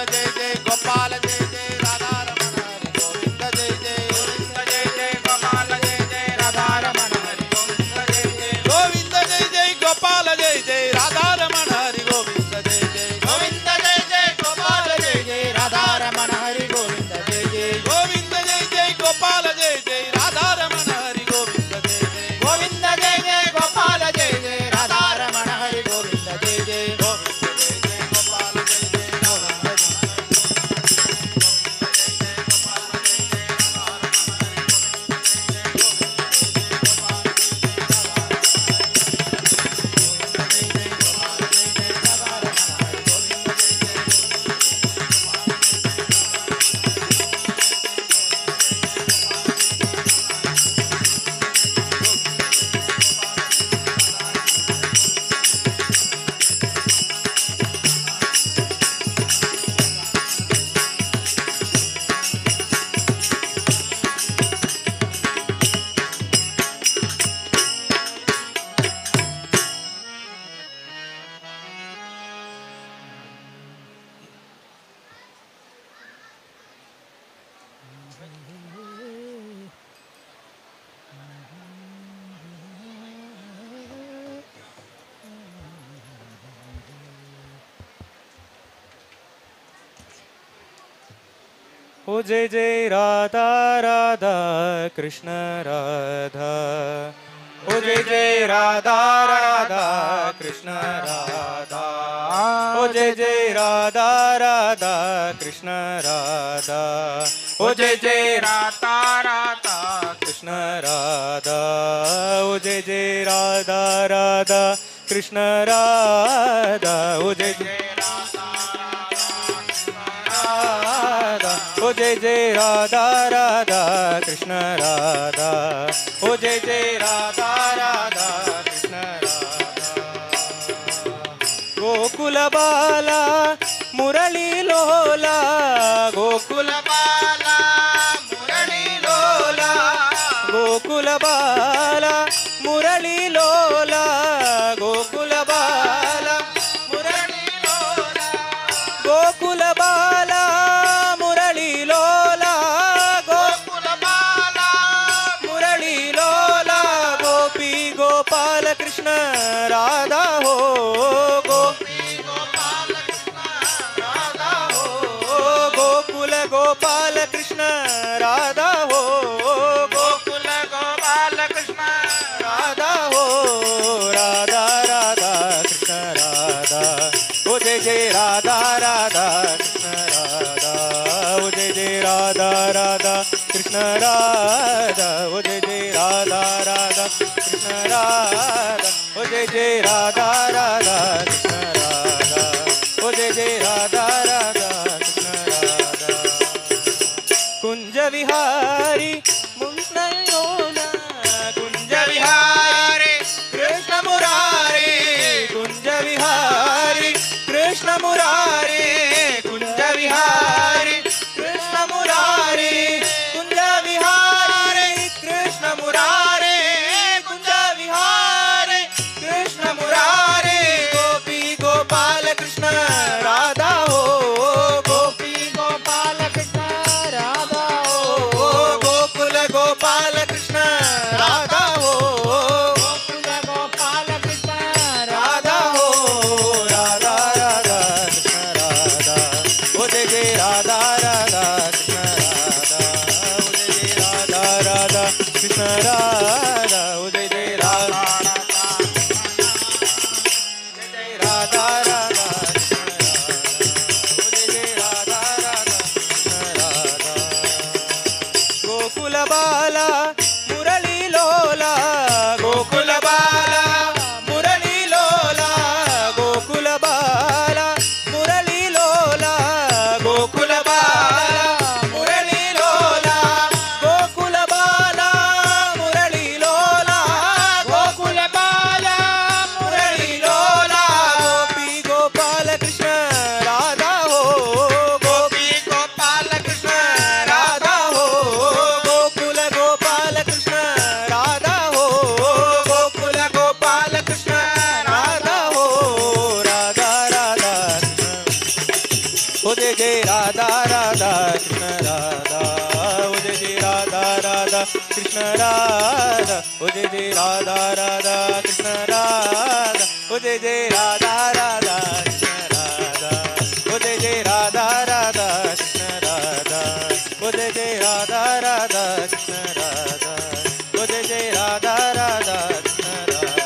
जय जय गोपाल जय जय राधा रमण हरि गोविंद जय जय गोविंद जय जय गोपाल जय जय राधा रमण हरि गोविंद जय जय गोविंद जय जय गोपाल जय जय राधा रमण हरि गोविंद जय जय गोविंद जय जय गोपाल जय जय राधा रमण हरि गोविंद जय जय गोविंद जय जय ओ जय जय राधा राधा कृष्ण राधा ओ जय जय राधा राधा कृष्ण राधा ओ जय जय राधा राधा कृष्ण राधा ओ जय जय राधा राधा कृष्ण राधा ओ जय जय राधा राधा कृष्ण राधा ओ जय जय ओ जय जय राधा राधा कृष्ण राधा ओ जय जय राधा राधा कृष्ण राधा गोकुल बाला मुरली लोला गोकुल बाला मुरली लोला गोकुल बाला मुरली लोला गोकुल बाला मुरली लोला गोकुल बाला मुरली लोला गोकुल बाला मुरली लोला गोपी गोपाल कृष्ण राधा हो गोपी गोपाल कृष्ण राधा हो गोकुल गोपाल कृष्ण राधा हो गोकुल गोपाल कृष्ण राधा हो राधा राधा कृष्ण राधा ओ जय जय राधा राधा कृष्ण राधा ओ जय जय राधा राधा कृष्ण राधा ओ जय जय राधा राधा कृष्ण राधा ओ जय जय राधा राधा कृष्ण राधा ओ जय जय राधा राधा कृष्ण राधा कुंज विहारी मुंडयोना कुंज विहारी कृष्ण मुरारी कुंज विहारी कृष्ण मुरारी कुंज विहारी कृष्ण मुरारी कुंज विहारी कृष्ण मुरारी कुंज विहारी कृष्ण मुरारी गोपी गोपाल कृष्ण राधा हो गोपी गोपाल कृष्ण राधा हो गोकुल गोपाल कृष्ण राधा हो गोकुल गोपाल कृष्ण राधा हो राधा राधा कृष्ण राधा ओ जय जय राधा राधा कृष्ण राधा ओ जय जय राधा राधा कृष्ण राधा ओ जय जय राधा जय राधा राधा कृष्ण राधा ओ जय जय राधा राधा कृष्ण राधा गोकुल बाला मुरली लोला गोकुल बाला मुरली लोला गोकुल बाला मुरली लोला गोकुल बाला मुरली लोला गोकुल बाला मुरली लोला गोकुल बाला मुरली लोला गोपी गोपाल कृष्ण राधा हो गोपी गोपाल कृष्ण राधा हो गोकुल गोपाल कृष्ण राधा हो गोकुल गोपाल कृष्ण राधा हो राधा राधा कृष्ण ओ जय जय राधा राधा कृष्ण राधा ओ जय जय राधा राधा कृष्ण राधा ओ जय जय राधा राधा कृष्ण राधा ओ जय जय राधा राधा कृष्ण राधा ओ जय जय राधा राधा कृष्ण राधा ओ जय जय राधा राधा कृष्ण राधा ओ जय जय राधा राधा कृष्ण राधा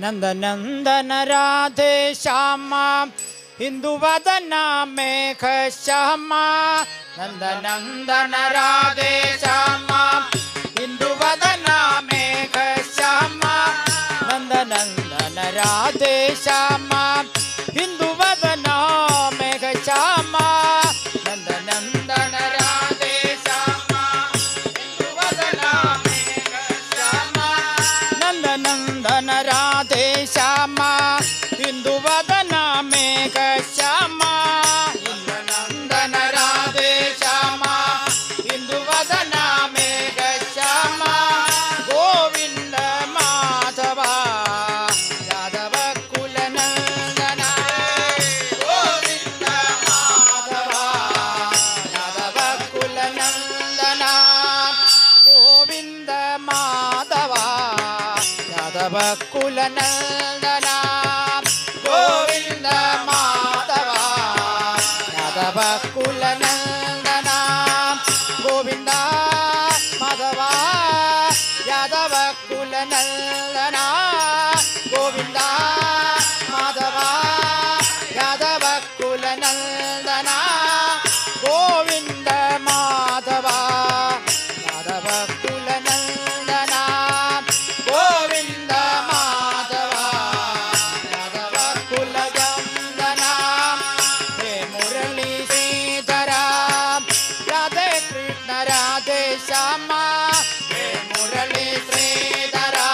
नंदनंदन राधे श्यामा हिंदू वदना मेघ श्यामा नंदनंदन राधे श्यामा हिंदू वदना मेघ श्यामा नंदनंदन राधे श्यामा हिंदू वदना मेघ श्यामा नंदनंदन यादव कुल नंदना गोविंद माधव यादव कुल नंदना गोविंद माधव यादव कुल नंदना गोविंद माधव यादव कुल नंदना गोविंद माधव यादव कुल नंदना गोविंद माधव यादव कुल नंदना हे मुरली श्रीधरा राधे कृष्ण राधे श्यामा हे मुरली श्रीधरा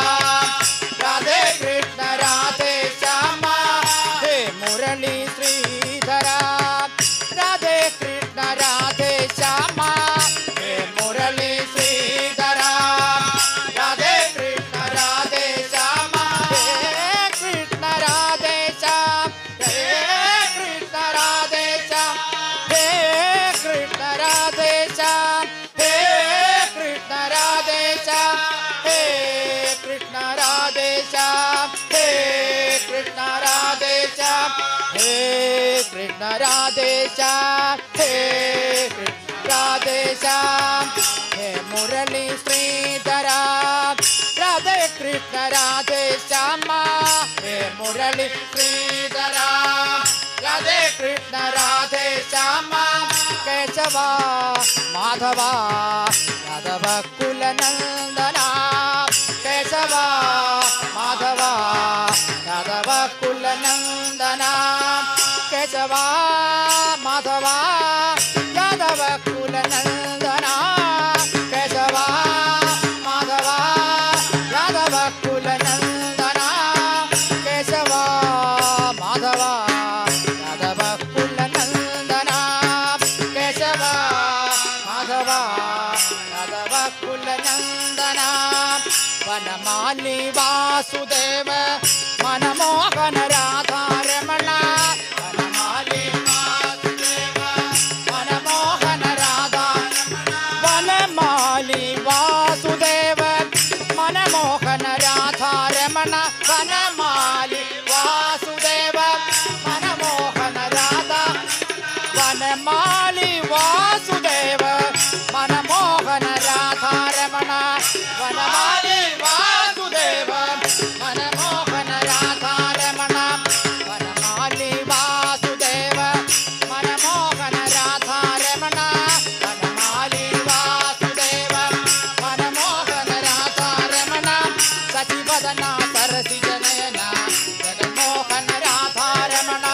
राधे कृष्ण राधे श्यामा हे मुरली श्रीधरा राधे कृष्ण राधे श्यामा हे मुरली श्रीधरा राधे कृष्ण राधे श्यामा हे कृष्ण राधे श्याम हे कृष्ण राधे श्याम हे कृष्ण राधे श्याम हे कृष्ण राधे श्याम हे कृष्ण राधे श्याम हे कृष्ण राधे श्याम हे कृष्ण राधे श्याम हे कृष्ण राधे श्याम हे मुरली श्रीधरा राधे कृष्ण राधे श्यामा हे मुरली श्रीधरा राधे कृष्ण राधे श्यामा केशवा माधवा यादव कुल नंदना केशवा माधवा यादव कुल नंदना केशवा माधवा यादव कुल नंदना केशवा माधवा यादव कुल नंदना केशवा माधवा यादव कुल नंदना केशवा माधवा यादव कुल नंदना वनमाली वासुदेव मनमोहन राधा रमण वनमाली वासुदेव मनमोहन राधा वनमाली वासुदेव मनमोहन राधा रमण वनमाली वासुदेव मनमोहन राधा वनमाली वासुदेव मनमोहन राधा रमण वनमाली वासुदेव मनमोहन राधा रमण वनमाली वासुदेव मनमोहन राधा रमण वनमाली वासुदेव मनमोहन राधा रमण सचिवदना सरसिज नयना जगन्मोहन राधा रमण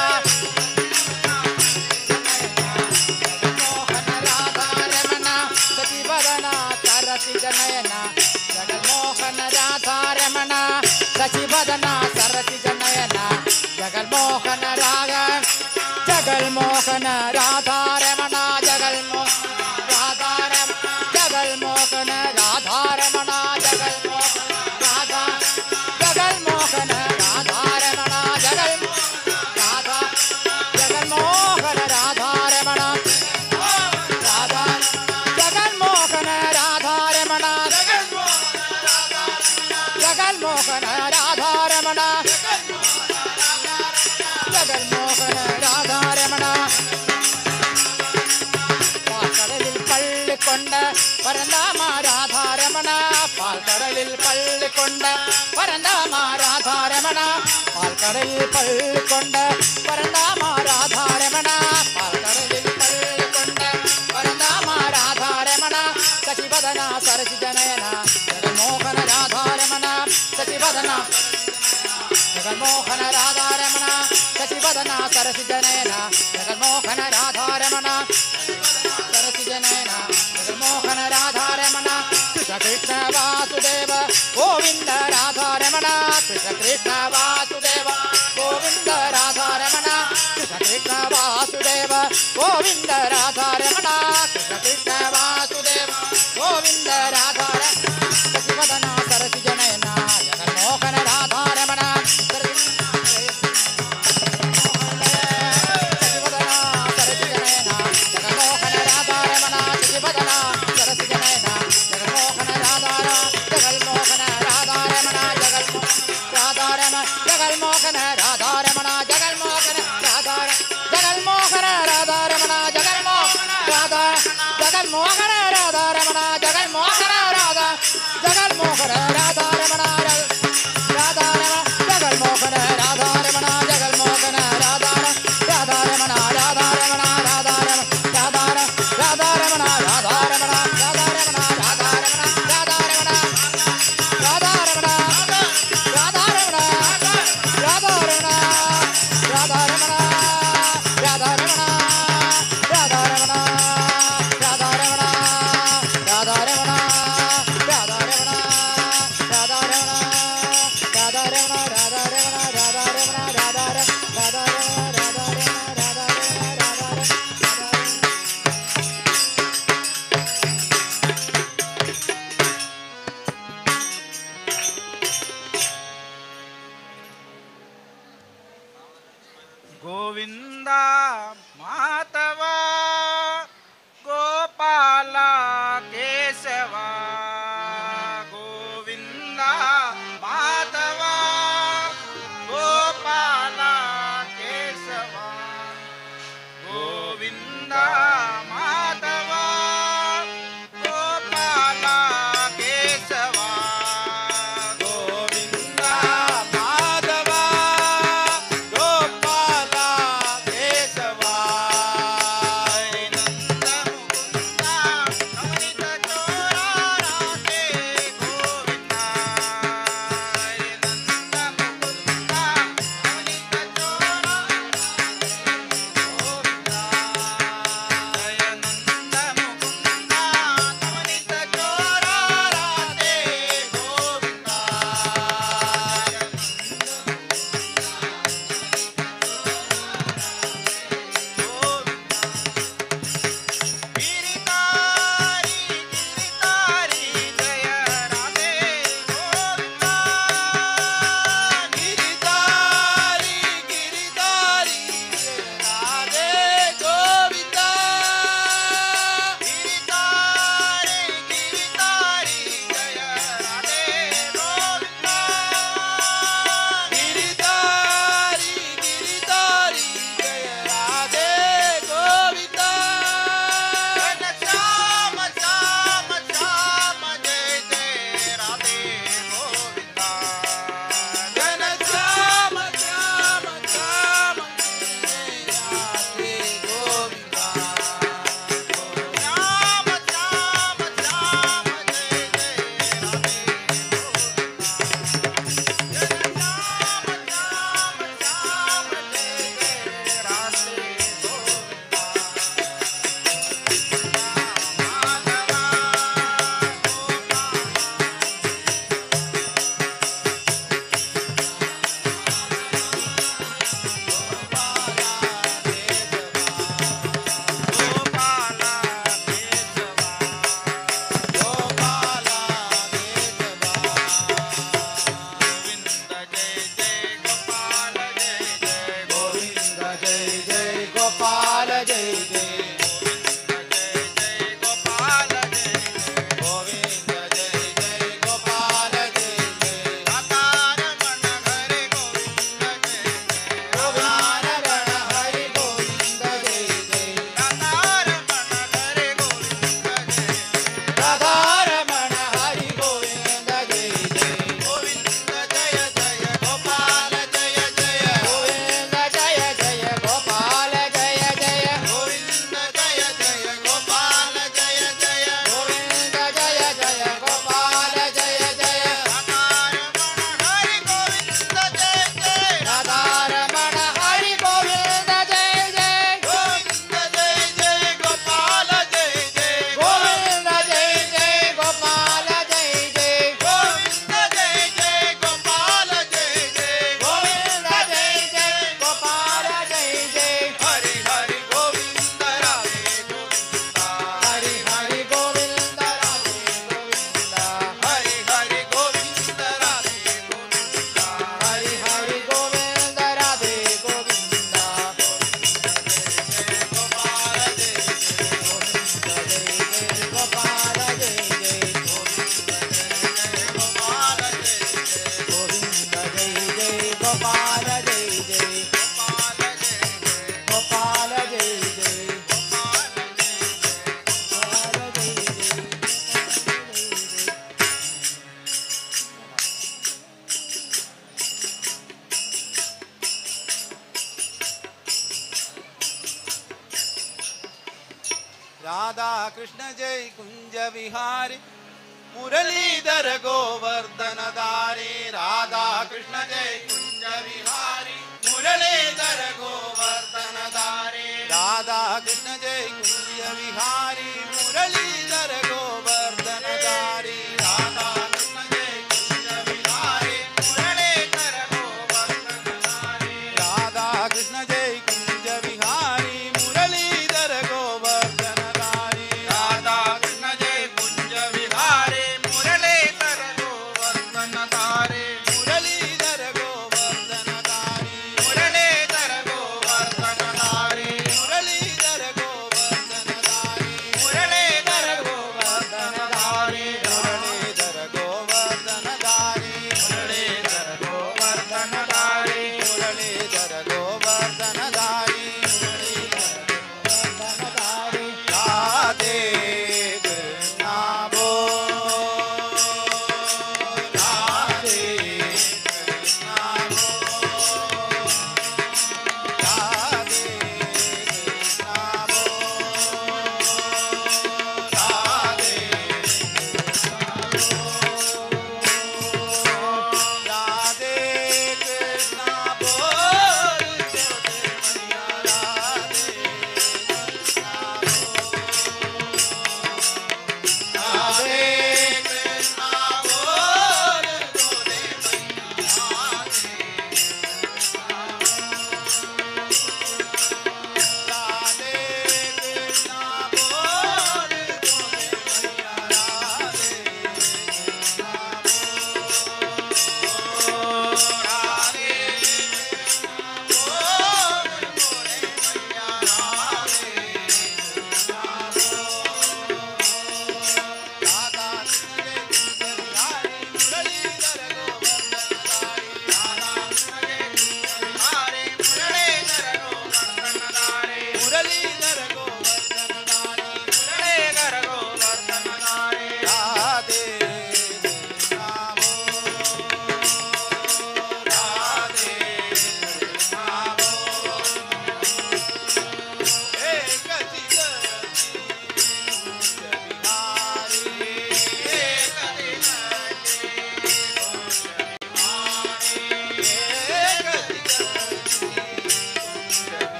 जगन्मोहन राधा रमण सचिवदना सरसिज नयना जगन्मोहन राधा रमण सचिवदना सरसिज नयना जगन्मोहन जगन्मोहन राधा रमण जगन्मोहन राधा रमण जगन्मोहन राधा रमण जगन्मोहन राधा जगन्मोहन राधा रमण जगन्मोहन राधा रमण राधा जगन्मोहन राधा रमण जगन्मोहन राधा रमण जगन्मोहन राधा रमण പാൽക്കടലിൽ പള്ളിക്കൊണ്ട് പരന്താമ രാധാരമണ പാൽക്കടലിൽ പള്ളിക്കൊണ്ട് പരന്താമ രാധാരമണ പാൽക്കടലിൽ പള്ളിക്കൊണ്ട് പരന്താമ രാധാരമണ പാൽക്കടലിൽ പള്ളിക്കൊണ്ട് പരന്താമ രാധാരമണ ശശിവദന സരസിജനയന ജഗന്മോഹന രാധാരമണ ശശിവദന ജഗന്മോഹന രാധാരമണ ശശിവദന സരസിജനയന ജഗന്മോഹന രാധാരമണ सरसिजनयन जगन्मोहन राधा रमण कृष्ण कृष्ण वासुदेव गोविंद राधा रमण कृष्ण कृष्ण वासुदेव गोविंद राधा रमण कृष्ण कृष्ण वासुदेव गोविंद राधा रमण कृष्ण कृष्ण वासुदेव गोविंद राधा सचिवदन सरसिजनयन जगन्मोहन राधा रमण जगन्मोहन राधा रमण जगन्मोहन राधा रमण जगन्मोहन ಜಗನ್ಮೋಹನ ರಾಧಾರಮಣ ಜಗನ್ಮೋಹನ ರಾಧಾರ ಜಗನ್ಮೋಹನ ರಾಧಾರಮಣ ಜಗನ್ಮೋಹನ ರಾಧಾ ಜಗನ್ಮೋಹನ ರಾಧಾರಮಣ ಜಗನ್ಮೋಹನ ರಾಧಾ ಜಗನ್ಮೋಹನ ರಾಧಾರಮಣ ರಾಧಾರಮಣ ಜಗನ್ಮೋಹನ ರಾಧಾರಮಣ ಜಗನ್ಮೋಹನ ರಾಧಾರ ರಾಧಾರಮಣ ರಾಧಾರಮಣ ರಾಧಾರಮಣ ರಾಧಾರ ರಾಧಾರಮಣ ರಾಧಾರಮಣ ರಾಧಾರಮಣ ರಾಧಾರಮಣ ರಾಧಾರಮಣ ರಾಧಾರಮಣ ರಾಧಾರಮಣ ರಾಧಾರಮಣ ರಾಧಾರಮಣ ರಾಧಾರಮಣ ರಾಧಾರಮಣ ರಾಧಾರಮಣ ರಾಧಾರಮಣ ರಾಧಾರಮಣ ರಾಧಾರಮಣ ರಾಧಾರಮಣ ರಾಧಾರಮಣ ರಾಧಾರಮಣ ರಾಧಾರ ರಾಧಾರಮಣ ರಾಧಾರಮಣ ರಾಧಾರಮಣ ಗೋವಿಂದ ಮಾಧವ ಗೋಪಾಲ ಕೇಶವ ಗೋವಿಂದ ಮಾಧವ ಗೋಪಾಲ ಕೇಶವ ಗೋವಿಂದ ಮಾಧವ ಗೋಪಾಲ ಕೇಶವ ಗೋವಿಂದ ಮಾಧವ ಗೋಪಾಲ ಕೇಶವ Gopala राधा कृष्ण जय कुंज विहारी मुरलीधर गोवर्धन धारी राधा कृष्ण जय कुंज विहारी मुरलीधर गोवर्धन धारी राधा कृष्ण जय कुंज विहारी मुरलीधर गोवर्धन धारी राधा कृष्ण जय कुंज विहारी मुरलीधर गोवर्धन धारी राधा कृष्ण जय कुंज विहारी मुरलीधर गोवर्धन धारी राधा कृष्ण जय कुंज विहारी मुरलीधर गोवर्धन धारी मुरलीधर गोवर्धन धारी मुरलीधर गोवर्धन धारी मुरलीधर गोवर्धन धारी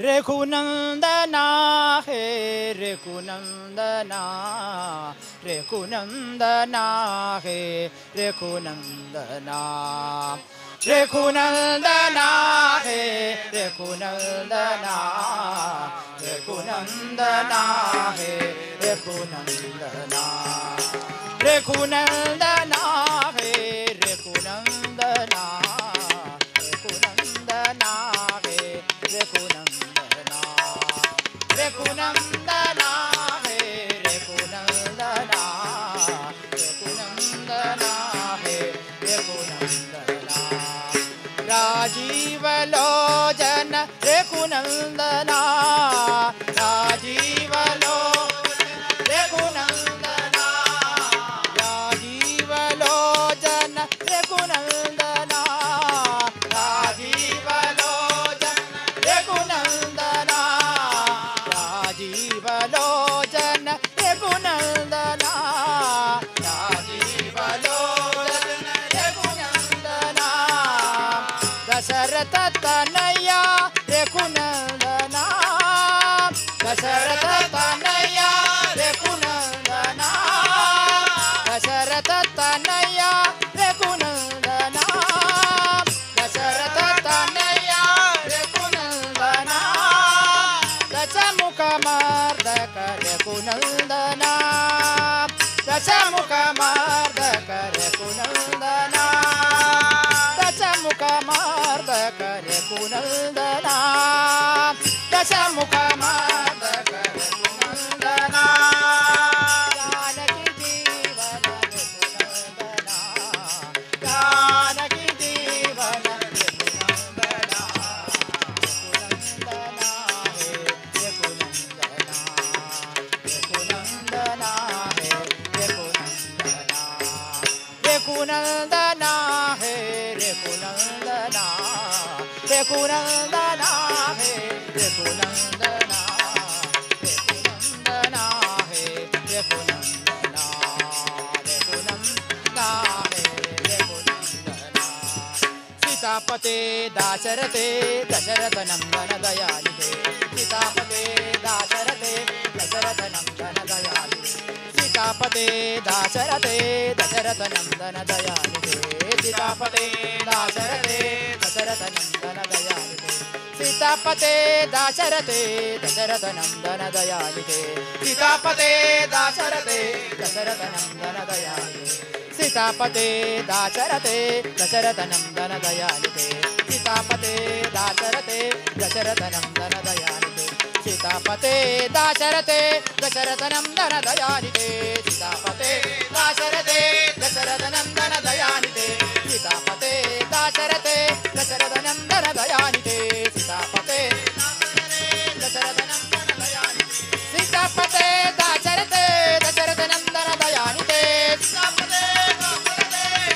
रघुनंदना हे रघुनंदना रघुनंदना हे रघुनंदना रघुनंदना हे रघुनंदना रघुनंदना हे रघुनंदना रघुनंदना हे रघुनंदना रघुनंदना हे रघुनंदना रघुनंदना हे रघुनंदना रघुनंदना हे रघुनंदना राजीव लोचन रघुनंदना राजीव लोचन रघुनंदना राजीव लोचन रघुनंदना राजीव लोचन रघुनंदना राजीव लोचन रघुनंदना राजीव लोचन रघुनंदना दशरथ तनया रघुनंदना दशरथ तनया रघुनंदना दशरथ तनया रघुनंदना दशरथ तनया रघुनंदना दशमुखमर्दक रघुनंदना दशमुखमर्दक रघुनंदना दशमुखमर्दक रघुनंदना दशमुखमर्दक रघुनंदना जानकी जीवन रघुनंदना जानकी जीवन रघुनंदना रघुनंदना हे रघुनंदना रघुनंदना हे रघुनंदना रघुनंदना हे रघुनंदना रघुनंदना हे रघुनंदना रघुनंदना हे रघुनंदना रघुनंदना हे रघुनंदना सीतापते दाशरथे दशरथ नंदन दयानिधे सीतापते दाशरथे दशरथ नंदन दयानिधे सीतापते दाशरथे दशरथ नंदन दयानिधे सीतापते दाशरथे दशरथ नंदन दयानिधे सीतापते दाशरथे दशरथ नंदन दयानिधे सीतापते दाशरथे दशरथ नंदन दयानिधे सीतापते दाशरथे दशरथ नंदन दयानिधे सीतापते दाशरथे दशरथ नंदन दयानिधे सीतापते दाशरथे दशरथ नंदन दयानिधे सीतापते दाशरथे दशरथ नंदन दयानिधे सीतापते दाशरथे दशरथ नंदन दयानिधे सीतापते दशरथ नंदन दयानिधे सीतापते दाशरथे दशरथ नंदन दयानिधे सीतापते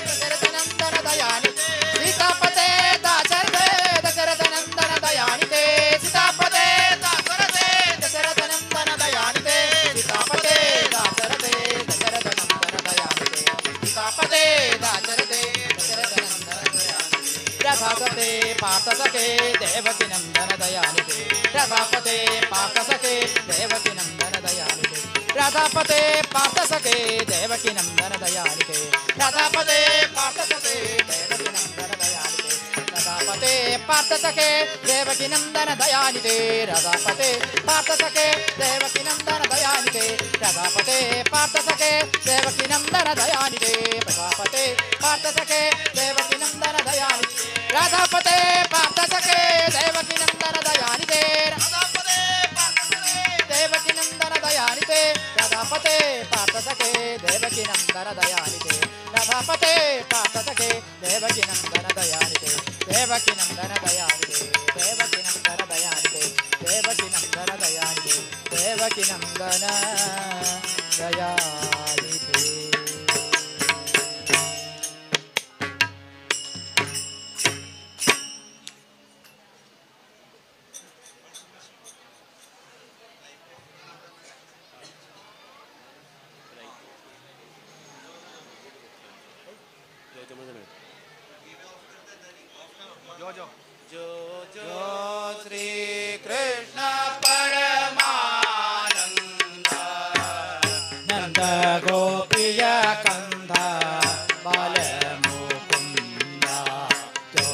दशरथ नंदन दयानिधे सीतापते दाशरथे दशरथ नंदन दयानिधे सीतापते दाशरथे दशरथ नंदन दयानिधे सीतापते दाशरथे दशरथ नंदन दयानिधे सीतापते दाशरथे दशरथ नंदन दयानिधे रघुपते पार्थसखे देवकी नंदन दयानिधे रघुपते पार्थसखे देवकी नंदन दयानिधे रघुपते पार्थसखे देवकी नंदन दयानिधे रघुपते पार्थसखे देवकी नंदन दयानिधे रघुपते पार्थसखे देवकी नंदन दयानिधे रघुपते पार्थसखे देवकी नंदन दयानिधे रघुपते पार्थसखे देवकी नंदन दयानिधे रघुपते पार्थसखे देवकी नंदन दयानिधे राधापते पार्थसखे देवकी नंदन दयानिधे राधापते पार्थसखे देवकी नंदन दयानिधे राधापते पार्थसखे देवकी नंदन दयानिधे राधापते पार्थसखे देवकी नंदन दयानिधे देवकी नंदन दयानिधे देवकी नंदन दयानिधे देवकी नंदन दयानिधे देवकी नंदन दयानिधे जो श्री कृष्ण ಗೋಪಿಯ ಕಂಧ ಬಾಲ ಮುಕುಂದ ಜೋ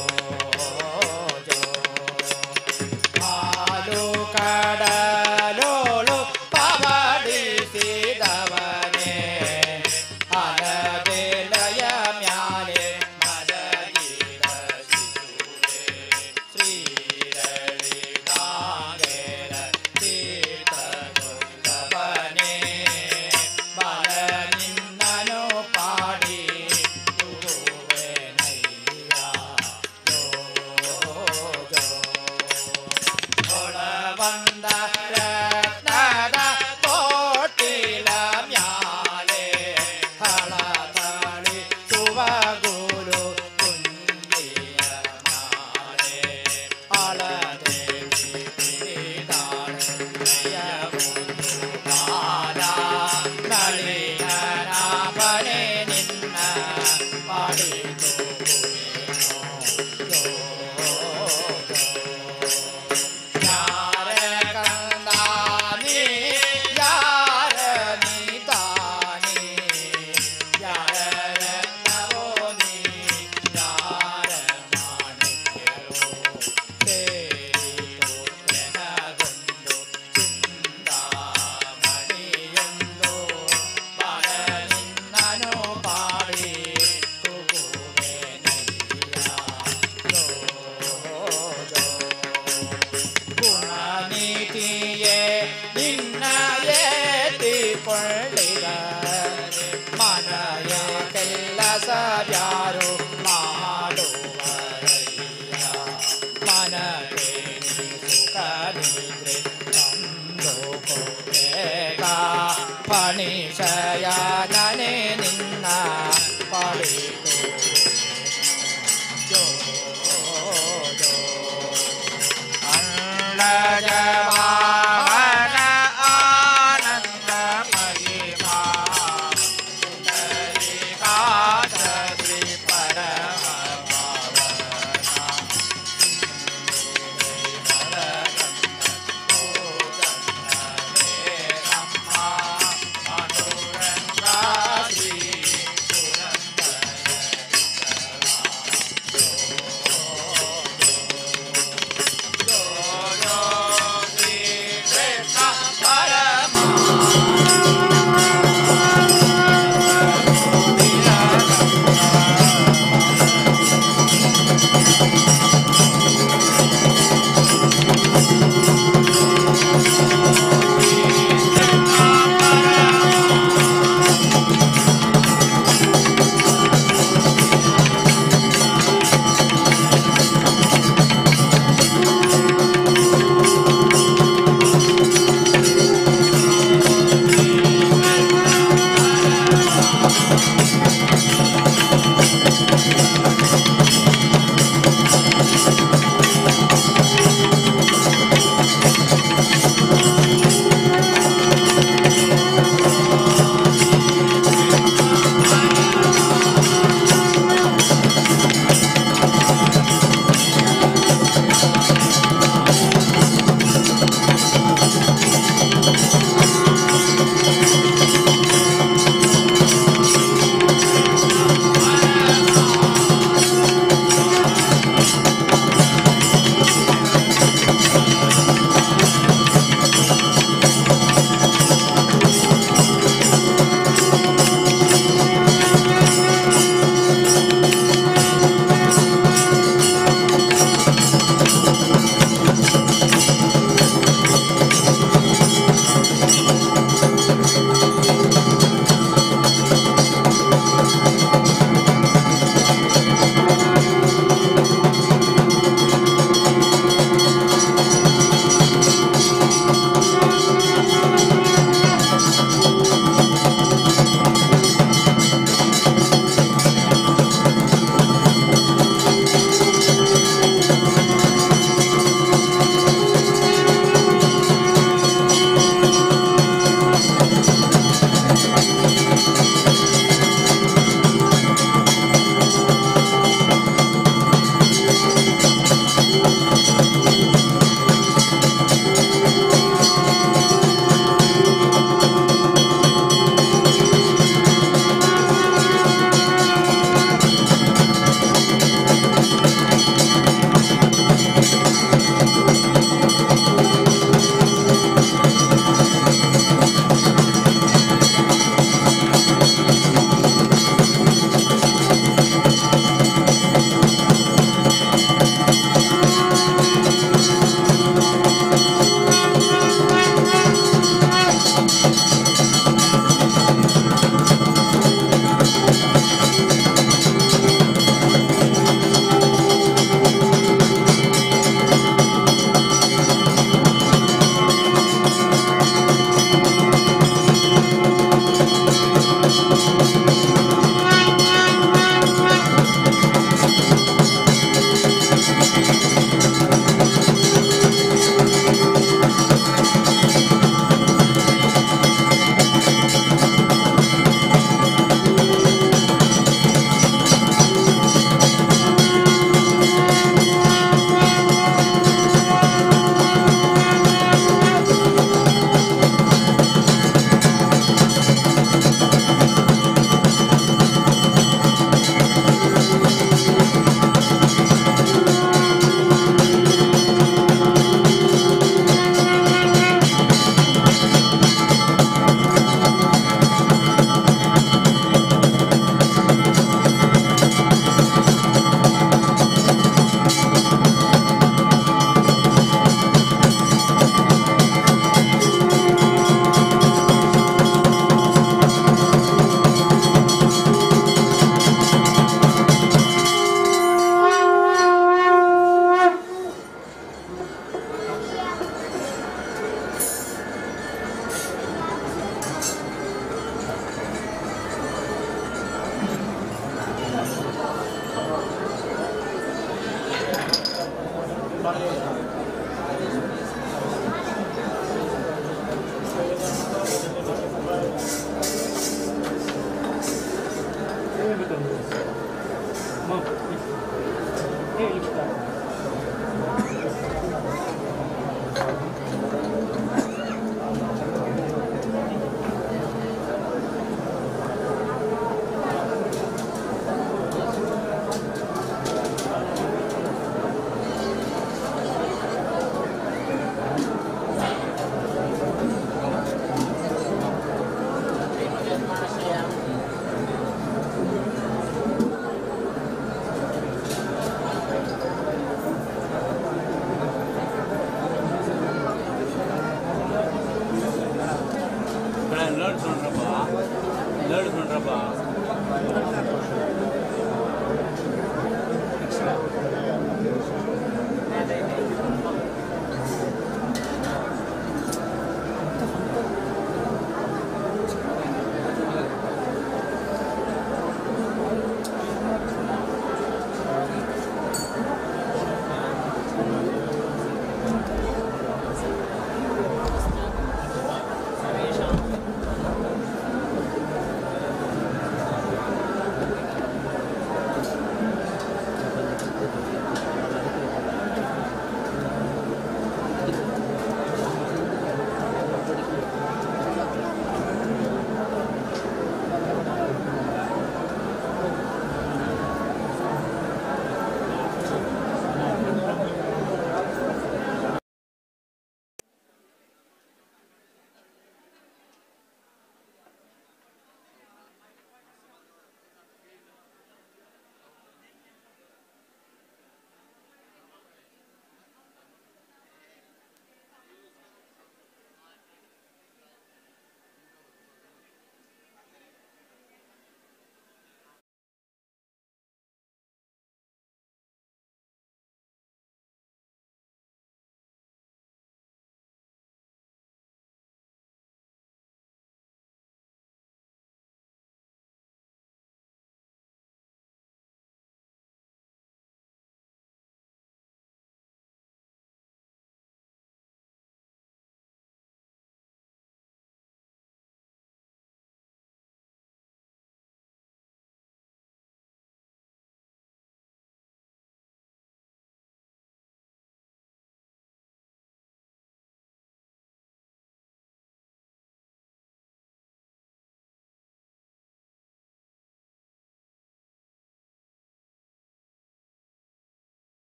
ಜೋ ಹಾಲು ಕಡಲೋಳು ಪವಡಿಸಿದವನೇ ಅಲಬೆಲೆಯ ಮ್ಯಾಲೆ ಮಲಗಿದ ಶಿಶುವೆ ಶ್ರೀರಳಿದಾಂಗೆರ ತೀರ್ಥದೊಂದವನೇ ಬಲ ನಿನ್ನ राधा